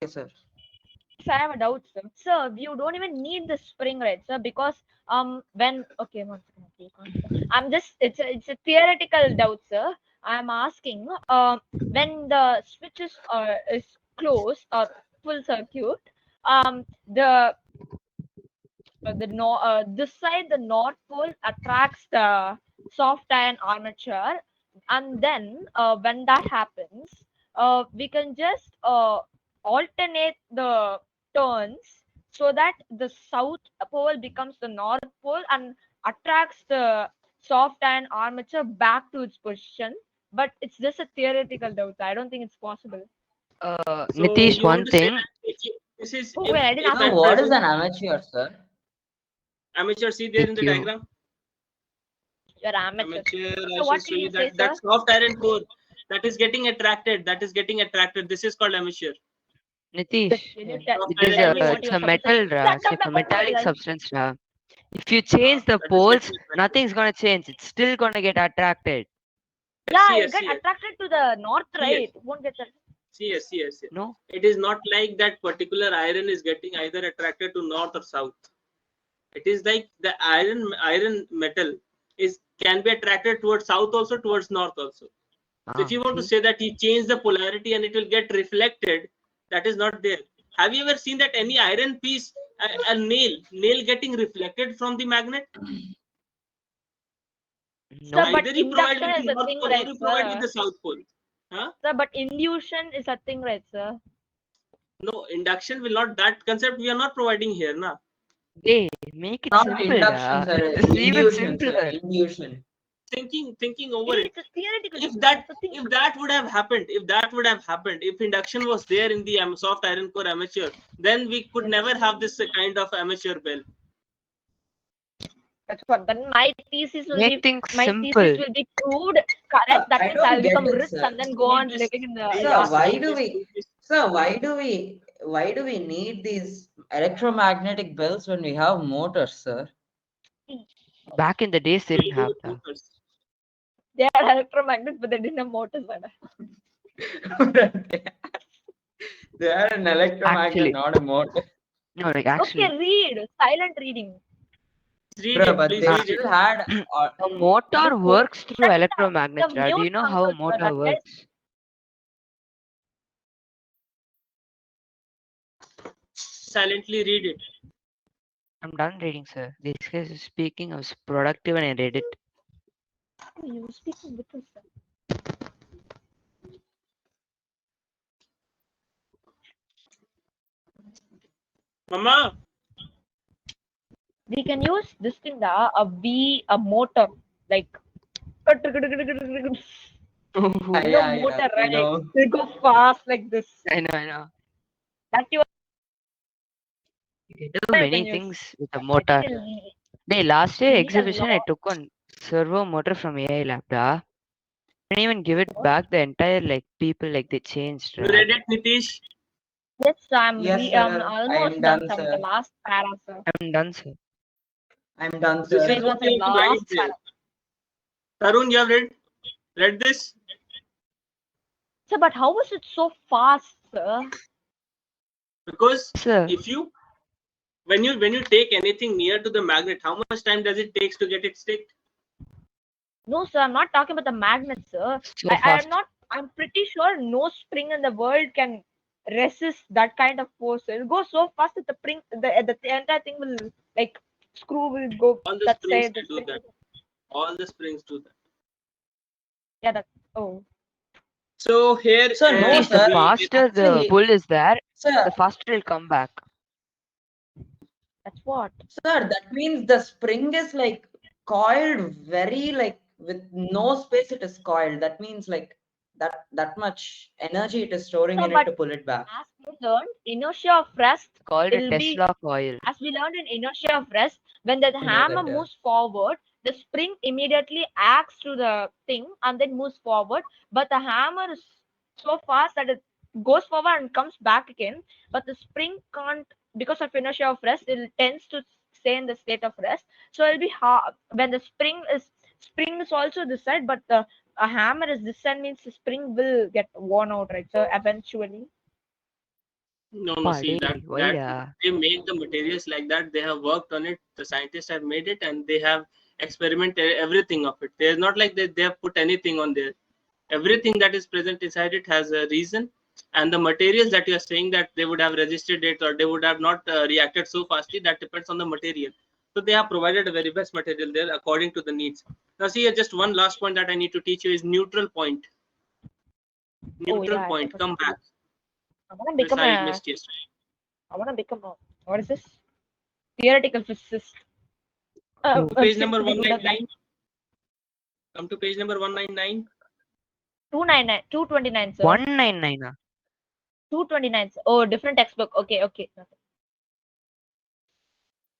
Yes, sir. so I have a doubt, sir. Sir, you don't even need the spring, right, sir? Because when okay, one second, okay, I'm just it's a theoretical doubt, sir. I'm asking when the switch is closed or full circuit, the this side the north pole attracts the soft iron armature, and then when that happens, we can just alternate the turns so that the south pole becomes the north pole and attracts the soft iron armature back to its position. But it's just a theoretical doubt. I don't think it's possible. So Nitish, you want one to say thing. that this is Oh wait, I didn't if ask Sir, you. at what is present an amateur, sir? amateur, see there in the PQ. diagram. You're amateur. Amateur, I So shall what show did you you say, that sir? soft iron core that is getting attracted. That is getting attracted. This is called amateur. Nitish, Can you tell, Soft it is iron tell a, me is what it's you're a supposed to say? metal, it's like a metallic substance. If you change the that is poles, getting attracted. nothing's gonna change. It's still gonna get attracted. Yeah, See it yes, get see yes, attracted to the north, see yes, right? It won't get that. see yes, see yes. No? It is not like that particular iron is getting either attracted to north or south. It is like the iron metal is can be attracted towards south also, towards north also. So if you want to See? say that you change the polarity and it will get reflected, that is not there. Have you ever seen that any iron piece, a nail getting reflected from the magnet? Sir, No. but Either you provide induction with is the a north thing, pole or right, you provide with sir? the south pole. Huh? Sir, but induction is a thing, right, sir? No, induction will not. That concept we are not providing here, na. They make it Not simple, induction, da. sir. It's even Induction, sir. simpler. Induction. Thinking over Hey, it. it's a theoretical If thing. that It's a thing. if that would have happened, if induction was there in the soft iron core amateur, then we could never have this kind of amateur bell. That's what. Then Make things my simple. thesis will be proved correct. Sir, That I means don't I'll get become it, rich sir. and then go on living in the Sir, yacht. why do we need these electromagnetic bells when we have motors, sir? Back in the days, they What do didn't you do have with that. motors? They are electromagnets, but they didn't have motors. They are an electromagnet, Actually, not a motor. no, like Okay, actually, read. Silent reading. Read Bro, it, but please they uh, read it. still had. a motor Before works through that's the electromagnets, da. Do mute you know how a function, sir. motor That guy works? Silently read it. I'm done reading, sir. This guy is speaking. I was productive and I read it. you speaking with us, sir. Mama, We can use this thing, a motor, like Yeah, motor, I right? know. They go fast like this. I know. That You can do you many can use. things with a I think motor. Day last you year need a exhibition, I lot. took one servo motor from AI lab, da. Didn't even give it back. The entire like people like they changed. you read it, Nitish. Yes, I'm Yes, sir. I almost am done done, from the sir. last para, sir. I'm done, sir. I'm done, This sir. is It was what the you have to last write there. para. Tarun, you have read this? Sir, but how was it so fast, sir? Because Sir, if you when you take anything near to the magnet, how much time does it takes to get it stick? No, sir, I'm not talking about the magnet, sir. so I am fast. not. I'm pretty sure no spring in the world can resist that kind of force. It'll go so fast that the entire thing will like screw will go. All the Let's say springs the will do spring. that. All the springs do that. Yeah, that. Oh, So here Sir, no, See, the sir. faster the Actually, pull is there, sir, the faster it'll come back. that's what. sir, that means the spring is like coiled very like with no space it is coiled. That means like that much energy it is storing So, in it but to pull it back. as we learned, inertia of rest, It's called a it'll be Tesla coil. as we learned in inertia of rest, when the I know hammer that. moves forward, the spring immediately acts to the thing and then moves forward. But the hammer is so fast that it goes forward and comes back again. But the spring can't, because of inertia of rest, it tends to stay in the state of rest. So it'll be hard when the spring is also this side, but the a hammer is this side means the spring will get worn out, right? So eventually, no, see Paddy, why that da? they make the materials like that. They have worked on it. The scientists have made it, and they have experimented everything of it. They're not like they have put anything on there. Everything that is present inside it has a reason, and the materials that you are saying that they would have resisted it or they would have not reacted so fastly, that depends on the material. So they have provided a very best material there according to the needs. Now see, just one last point that I need to teach you is neutral point. oh Neutral yeah, I point, forgot. come back. I wanna This become I a missed yesterday. I want to become a what is this? Theoretical physicist. Oh, Page Since number we do that 199. Come to page number 199. 299, 229, sir. 199. 229. Sir. Oh, different textbook. Okay, okay.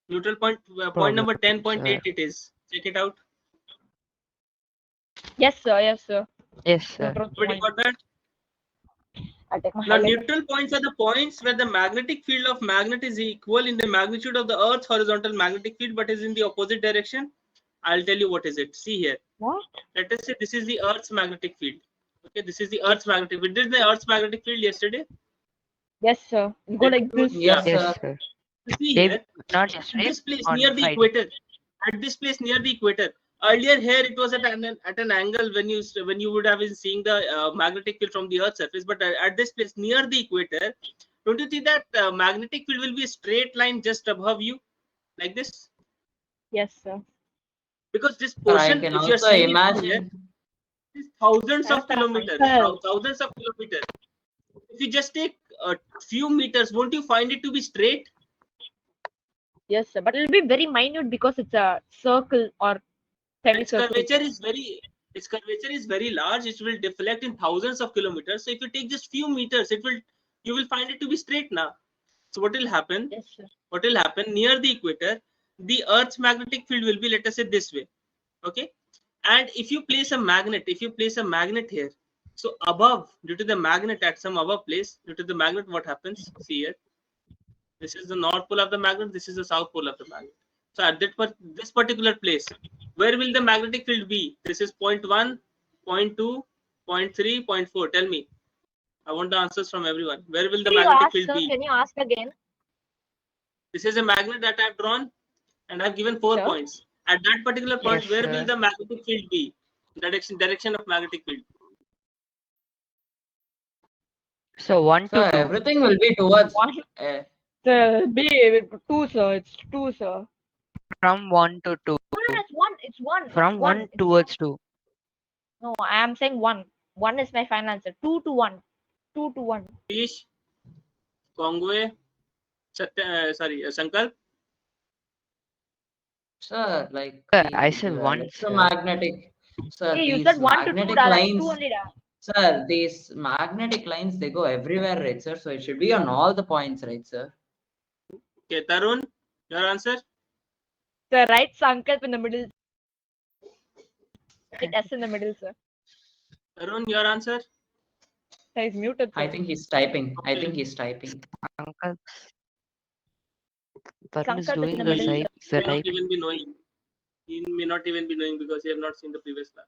Neutral point, point Problem, number 10.8 sir. it is. Check it out. Yes, sir. Yes, sir. Yes, sir. Neutral Everybody point. got that? I'll take my Now, highlighter. neutral points are the points where the magnetic field of magnet is equal in the magnitude of the Earth's horizontal magnetic field, but is in the opposite direction. I'll tell you what is it. See here. What? Let us say this is the Earth's magnetic field. Okay, this is the Yes, Earth's magnetic field. Did the Earth's magnetic field yesterday? yes, sir. You go Did like it? this. Yes, Yeah. Yes, sir. sir. See They here. not At yesterday this place on near the Friday. equator. At this place near the equator. Earlier here it was at an angle when you would have been seeing the magnetic field from the Earth's surface, but at this place near the equator, don't you think that magnetic field will be a straight line just above you, like this? Yes, sir. Because this Sir, I portion, can if you are also seeing it from here, imagine. is thousands Correct, of correct, kilometers, uncle. thousands of kilometers. If you just take a few meters, won't you find it to be straight? Yes, sir. But it'll be very minute because it's a circle or its semicircle. curvature is very its curvature is very large. It will deflect in thousands of kilometers. So if you take just few meters, you will find it to be straight now. So what will happen? Yes, sir. What will happen near the equator? The Earth's magnetic field will be, let us say, this way. Okay. And if you place a magnet here, so above, due to the magnet at some above place, due to the magnet, what happens? See here. This is the north pole of the magnet. This is the south pole of the magnet. So at this particular place, where will the magnetic field be? This is point 1, point 2, point 3, point 4. Tell me. I want the answers from everyone. Where will the Can you magnetic ask, field sir? be? Can you ask again, This is a magnet that I've drawn and I've given 4 sir? points. At that particular Yes, point, where will sir. the magnetic field be? Direction of magnetic field. So 1 to Sir, 2. everything will be towards. One. Uh, Sir, B. Two, sir. It's two, sir. From 1 to 2. No, no, no, it's one. It's one. It's From one. 1 It's one. towards 2. No, I am saying one. One is my final answer. 2 to 1. 2 to 1. Ish, Kongwe, Sankalp. sir, like Sir, I the said 1, sir. electromagnetic. Sir, Hey, you these said 1 to 2, magnetic da. That's two lines. only, da. Sir, these magnetic lines they go everywhere, right, sir? So it should be on all the points, right, sir? Okay, Tarun, your answer? Sir, right Sankalp in the middle. Right S in the middle, sir. Tarun, your answer? Sir, he's muted, I sir. think he's typing. I Okay. think he's typing. Uncle, Tarun is Sankalp is in doing the the middle, side, sir. the May not typing. even be knowing. He may not even be knowing because he have not seen the previous class.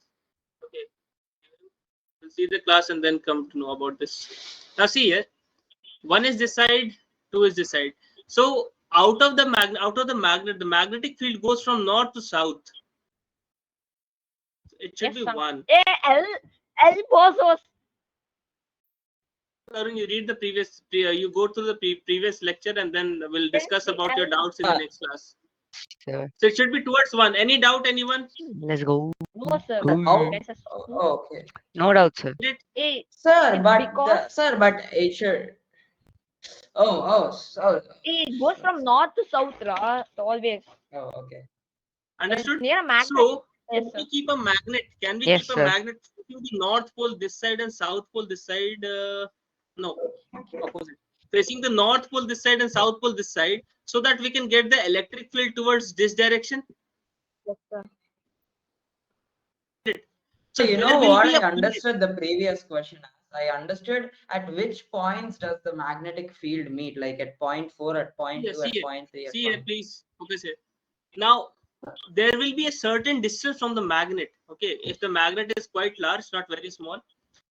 Okay. We'll see the class and then come to know about this. Now see here, one is this side, two is this side. So out of the magnet, the magnetic field goes from north to south. It should Yes, be sir. one. L bosses. Arun, you read the you go through the previous lecture and then we'll discuss about your doubts in the next class. Sir, So it should be towards one. Any doubt, anyone? let's go. No, sir. Go. Guys, sir. Okay. No doubt, sir. Did Hey, Sir, it's but because it should. So. it goes from north to south, always. Oh, okay. understood? It's near a magnet. So Yes, can sir. we keep a magnet? Can we Yes, keep a sir. magnet facing the north pole this side and south pole this side? No, opposite. Facing the north pole this side and south pole this side, so that we can get the electric field towards this direction. Yes, sir. So you there know will what be I a point. understood the previous question as? I understood at which points does the magnetic field meet, like at point 4, at point Yeah, 2, see at it. point 3, at See here, point. please focus here. Now there will be a certain distance from the magnet. Okay, if the magnet is quite large, not very small,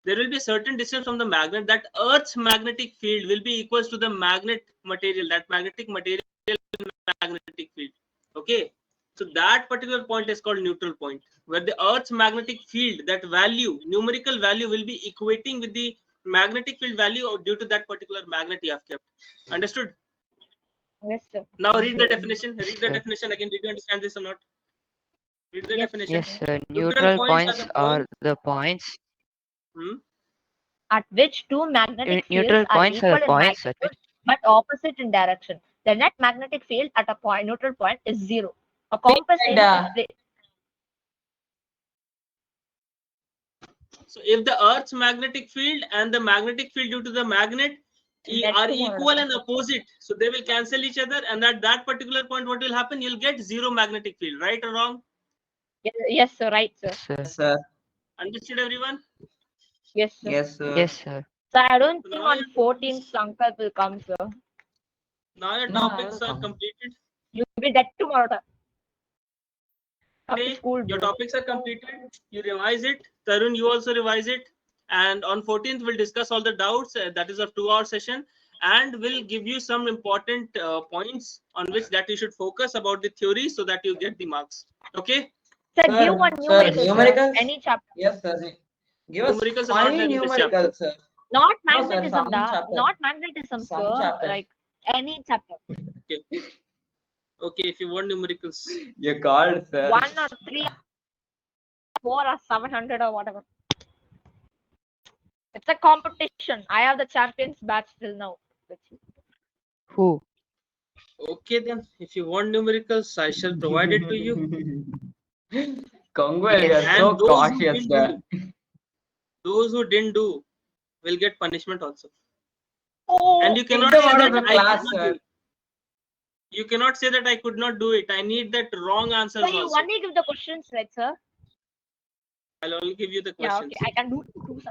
there will be a certain distance from the magnet. That Earth's magnetic field will be equals to the magnetic material. That magnetic material magnetic field. Okay, so that particular point is called neutral point, where the Earth's magnetic field, that value, numerical value, will be equating with the magnetic field value due to that particular magnet you have kept. Understood? Yes, sir. Now read the definition. Read the Sir. definition again. Did you understand this or not? Read the Yes, definition. Yes, sir. Neutral Neutral points points are the are points. the points. At which two magnetic Neutral fields are points are equal the in points at magnitude but opposite in direction. The net magnetic field at a point neutral point is zero. A compass And, aims at So if the Earth's magnetic field and the magnetic field due to the magnet are equal and opposite, so they will cancel each other, and at that particular point, what will happen? You'll get zero magnetic field, right or wrong? Yes, sir. Right, sir. sir. yes, sir. Understood, everyone? Yes, sir. Yes, sir. Yes, sir. So I don't So think now on your 14th Sankalp will come, sir. now your No, topics are completed. You'll be dead tomorrow. Come to Okay, school, your bro. topics are completed. You revise it. Tarun, you also revise it. And on 14th, we'll discuss all the doubts. That is a 2-hour session. And we'll give you some important points on which that you should focus about the theory so that you get the marks. Okay? Sir, Sir, give one sir, numerical, sir. numericals? Any chapter. Yes, sir. Give us Numericals are 5 not there in this chapter. numericals, sir. Not No, sir, magnetism, some chapter. not magnetism, Some sir. chapter. Like any chapter. Okay. Okay, if you want numericals. You called, sir. 1 or 3, 4 or 700 or whatever. It's a competition. I have the champions batch till now. Who? Okay, then. If you want numericals, I shall provide it to you. Kongwell, you are Yes. so And those who cautious, didn't sir. do, those who didn't do will get punishment also. Oh, And you Kick cannot them say out that of the I could class, not do sir. it. You cannot say that I could not do it. I need that wrong answers so you also. only give the questions, right, sir? I'll only give you the Yeah, questions. okay. I can do something.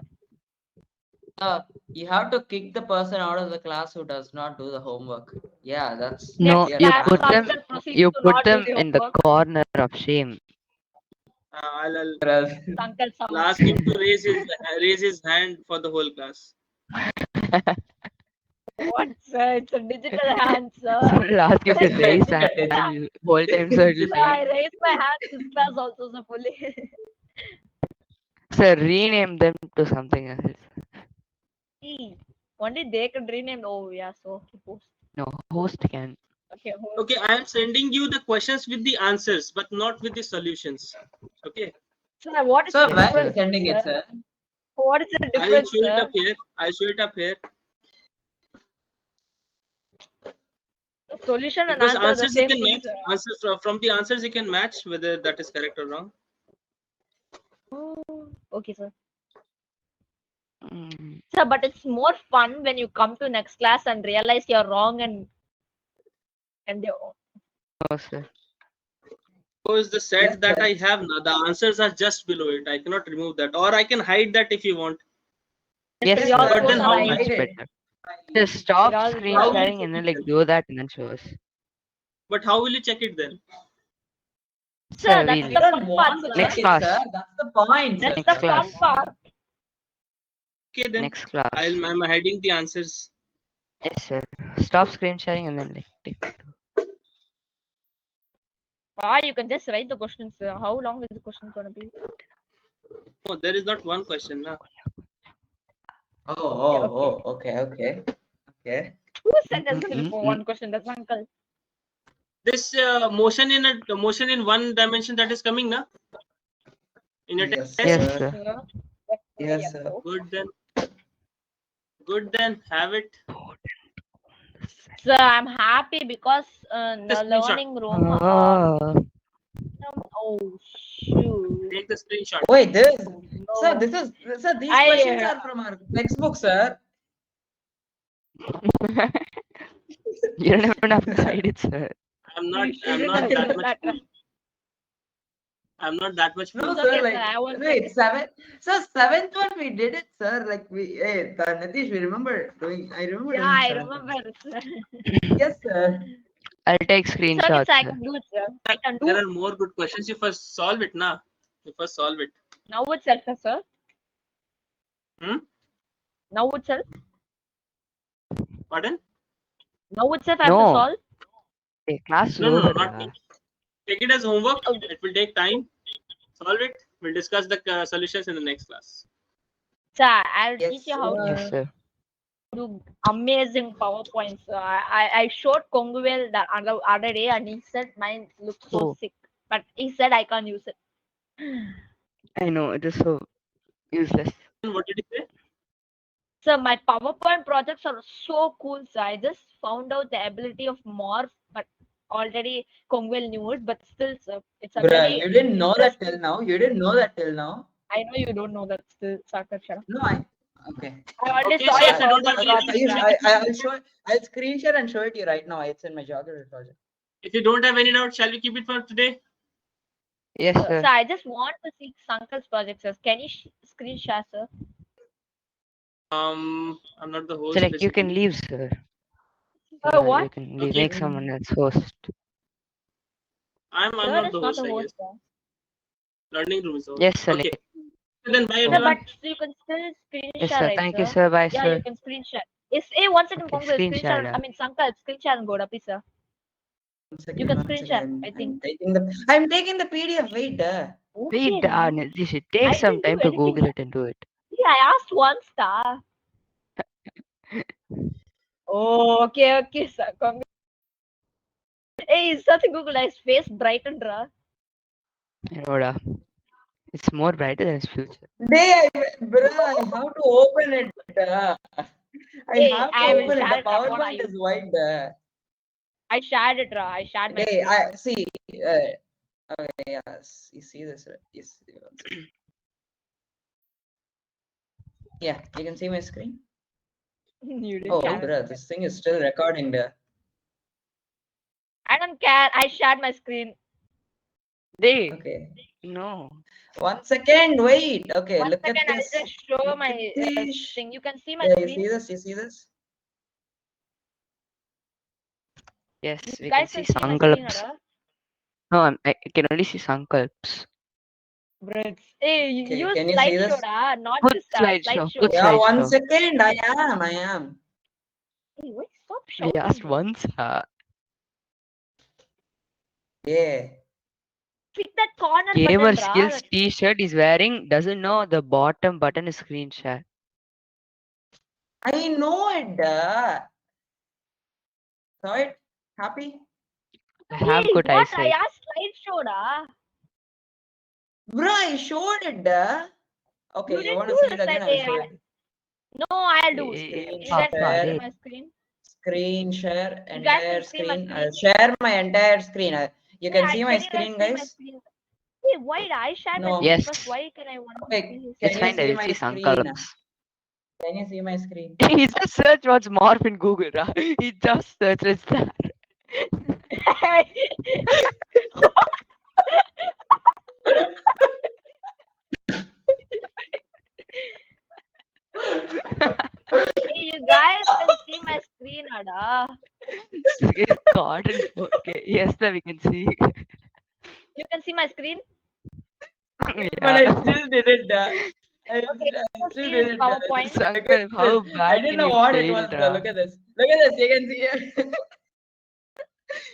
You have to kick the person out of the class who does not do the homework. Yeah, that's No, Next you class, put them. Sankalp proceeds You to put not do them the in the homework. corner of shame. I'll Sankalp sound. ask him to raise his hand for the whole class. What, sir? It's a digital hand, sir. I'll ask you to raise Yeah. hand whole time, sir. It'll Sir, say, I raised my hand this class also, sir, fully. sir, rename them to something else. See, only they could rename. Oh, yeah, so post. No, host can. Okay, hold. Okay, I am sending you the questions with the answers, but not with the solutions. Okay, Sir, what is Sir, the where are you difference? sending it, sir? What is the I will difference, show it sir? up here. I'll show it up here. The solution and Because answer are the answers you same can thing, match. sir. Answers from the answers you can match whether that is correct or wrong. Oh, okay, sir. Mm, Sir, but it's more fun when you come to next class and realize you're wrong and they no, sir. Suppose the set that I have now, the answers are just below it. I cannot remove that, or I can hide that if you want. Yes, We sir. all But both then are how right. Much Hide it. better. Just stop We're all screen How will you sharing check and then it like then? do that and then show us. But how will you check it then? Sir, Sir, that's We the we'll fun don't part, want to sir. check next it, class. sir. That's the point, sir. That's the Next fun class. part. Okay, then Next class. I'm hiding the answers. Yes, sir. Stop screen sharing and then like take photo. You can just write the questions, sir. How long is the question gonna be? Oh, there is not one question now. Okay. Who said there's gonna be for Mm-mm-mm. one question? That's uncle. This motion in one dimension that is coming now in your Yes, test. Yes, Yes, sir. sir. That's Yes, sir. so. Good then. Good then. Have it. Sir, I'm happy because The the screenshot. learning room. Ah, Oh shoot! Take the screenshot. Wait, this, sir, No, these I. questions are from our textbook, sir. you don't even have to hide it, sir. You I'm shouldn't not have that done much that. fool. I'm not that much No, fool. It's sir, okay, sir. like, I won't check wait, it. seventh one we did it, sir. Like, hey, Nitish, we remember doing, I remember Yeah, doing I seventh one. remember, sir. Yes, sir. I'll take It's okay, screenshots, sir. I sir. can do it, sir. I can There do. are more good questions. You first solve it, na. You first solve it. Now itself, sir. Hmm? Now itself. Pardon? Now itself, I have to No. solve. Hey, class is No, over. not now. Take it as homework. Okay. It will take time. Solve it. We'll discuss the solutions in the next class. Sir, I'll Yes, teach you how to Yes, sir. do amazing PowerPoints. I showed Konguvel the other day and he said mine looks so Oh, sick. But he said I can't use it. I know. It is so useless. What did you say? So my PowerPoint projects are so cool. So I just found out the ability of morph, but already Kongwell knew it, but still, sir, it's a Bruh, very you didn't know that interesting. till now. You didn't know that till now. I know you don't know that still, Sakar Shara. No, okay. I already Okay, saw so your if you don't have PowerPoint any project. doubts, I'll show. I'll screenshot and show it to you right now. It's in my geography project. if you don't have any doubts, shall we keep it for today? Yes, So sir. I just want to see Sankal's project, sir. Can you screen share, sir? I'm not the So host. like you can Basically, leave, sir. What? You can leave, Okay. make someone else host. I'm Sir not is the not host. the I host, guess sir. learning room is the host. Yes, sir. Okay. Like, So then bye oh. No, everyone. but you can still screen Yes, share, sir. right, Thank you, sir? sir. Bye, Yeah, sir. you can screen share. Hey, one second, Okay, Kongo, screen screen share. share. I mean, Sankal, screen share and go to sir. You can screen share, I think. I'm taking the PDF. Wait, Wait, Okay, now. you should take I some didn't do time to anything. Google it and do it. Yeah, I asked one star. Oh, okay, sir. Kongo. Hey, it's such a Google eyes face brightened, ra. You know, it's more brighter than its future. bruh, I have to open it. I Hey, have to I will open it. share The it upon PowerPoint you. is white. I shared it, ra. I shared my Hey, screen. I see. Okay, yes, you see this, right? Yeah, you can see my screen. You didn't Oh, share it. bruh, this thing is still recording there. I don't care. I shared my screen. They Okay. no. 1 second, wait. Okay, One look second, at this. I'll just show Look my at this. thing. You can see my Yeah, you screen. see this? You see this? Yes, You we can guys see can see my screen, Sankalps. right? No, I can only see Sankalps. Hey, Okay, use can you see slideshow, this? da, not Put this slideshow. slideshow. Put Yeah, 1 slideshow. second. I am. Hey, wait, stop I shouting. asked Bro. once. Yeah. Click that corner Gamer button, ra. Skills T-shirt is wearing doesn't know the bottom button is screen share. I know it. Saw it? Happy? I have Hey, good what? I eyesight. asked slideshow, da. Bro, I showed it. Okay, You you didn't want do to see the it again? I'll show it. No, I'll do. Eh, You guys can see Share, my screen. screen share, You guys entire can see my screen. screen. I'll share my entire screen. You Hey, can see my can you guys screen, see my guys? screen? Hey, why did I share my No. screen Yes. first? Why can I want to Okay, see? It's can you fine. I see will my see screen? Sankalps. Can you see my screen? He just search what's morph in Google, right? He just searches that. It's caught in 4K. Yes, sir, we can see. You can see my screen. But I Yeah. still didn't. I Okay, I so still see this didn't. PowerPoint. Look at Sankalp, how this. I bad didn't can know you what it fail, was. Ra? Look at this. Look at this. You can see it.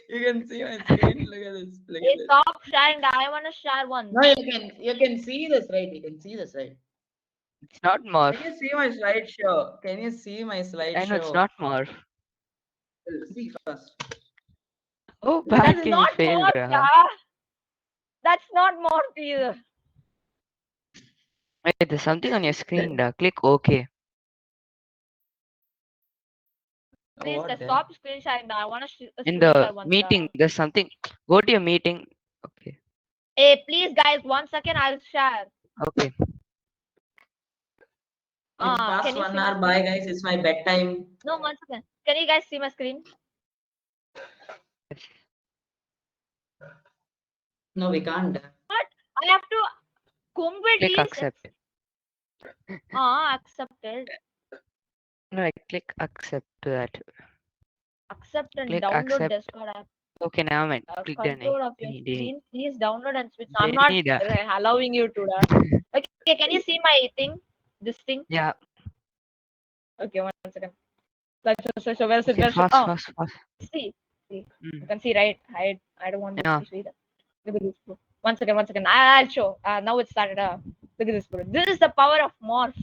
You can see my screen. Look at this. Look Hey, at this. stop sharing that. I want to share one. No, you can see this, right? You can see this, right? It's not morph. Can you see my slideshow? Can you see my I know it's slideshow? not morph. See first. How Look bad at That's can this. you not fail, more, Ra? yeah. That's not more either. Wait, there's something on your screen, Ra. Click OK. Please What? stop screen sharing that. I want to In screen the share once. meeting, there's something. Go to your meeting. Okay. Hey, please, guys, 1 second. I'll share. Okay. It's past Can you 1 see my hour. Bye, screen? guys. It's my bedtime. No, 1 second. Can you guys see my screen? Yes. No, we can't. What? I have to comb it Click is accept. accepted. No, I click accept to that. Accept and Click download accept. Discord app. Okay, now I'm click done. Control of your Dini. screen. Please download and switch. I'm not Dini. allowing you to. Okay, can you see my thing? This thing? Yeah. Okay, 1 second. So where's it? Okay, Where's it? fast, Oh, fast, fast. see. You Mm. can see, right? I don't want this Yeah. to see that. Look at this. Bro. 1 second, 1 second. I'll show. Now it started. Look at this. Bro. This is the power of morph.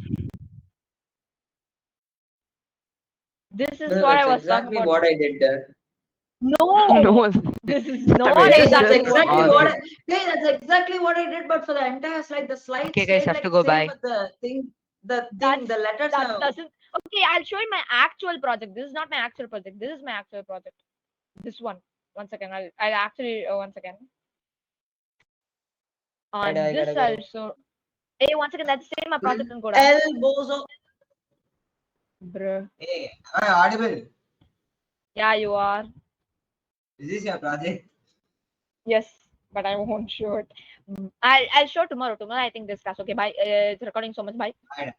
This is what I That's was talking exactly about. what I did there. No, No. this is Wait, not Hey, this is that's exactly just what exactly I what did. awesome. that's exactly what I did, but for the entire slide, the slide Okay, guys, stayed have like to go. same, Bye. but the thing, That's the letters that are. doesn't. Okay, I'll show you my actual project. This is not my actual project. This is my actual project. This one. 1 second. I'll actually 1 second. I On gotta this go. also. Hey, 1 second. That's same my project in Koda. El Bozo. Bruh. Hey, am I audible? Yeah, you are. Is this your project? Yes, but I won't show it. I'll show tomorrow. Tomorrow I think this class. Okay, bye. It's recording so much. Bye. Alright.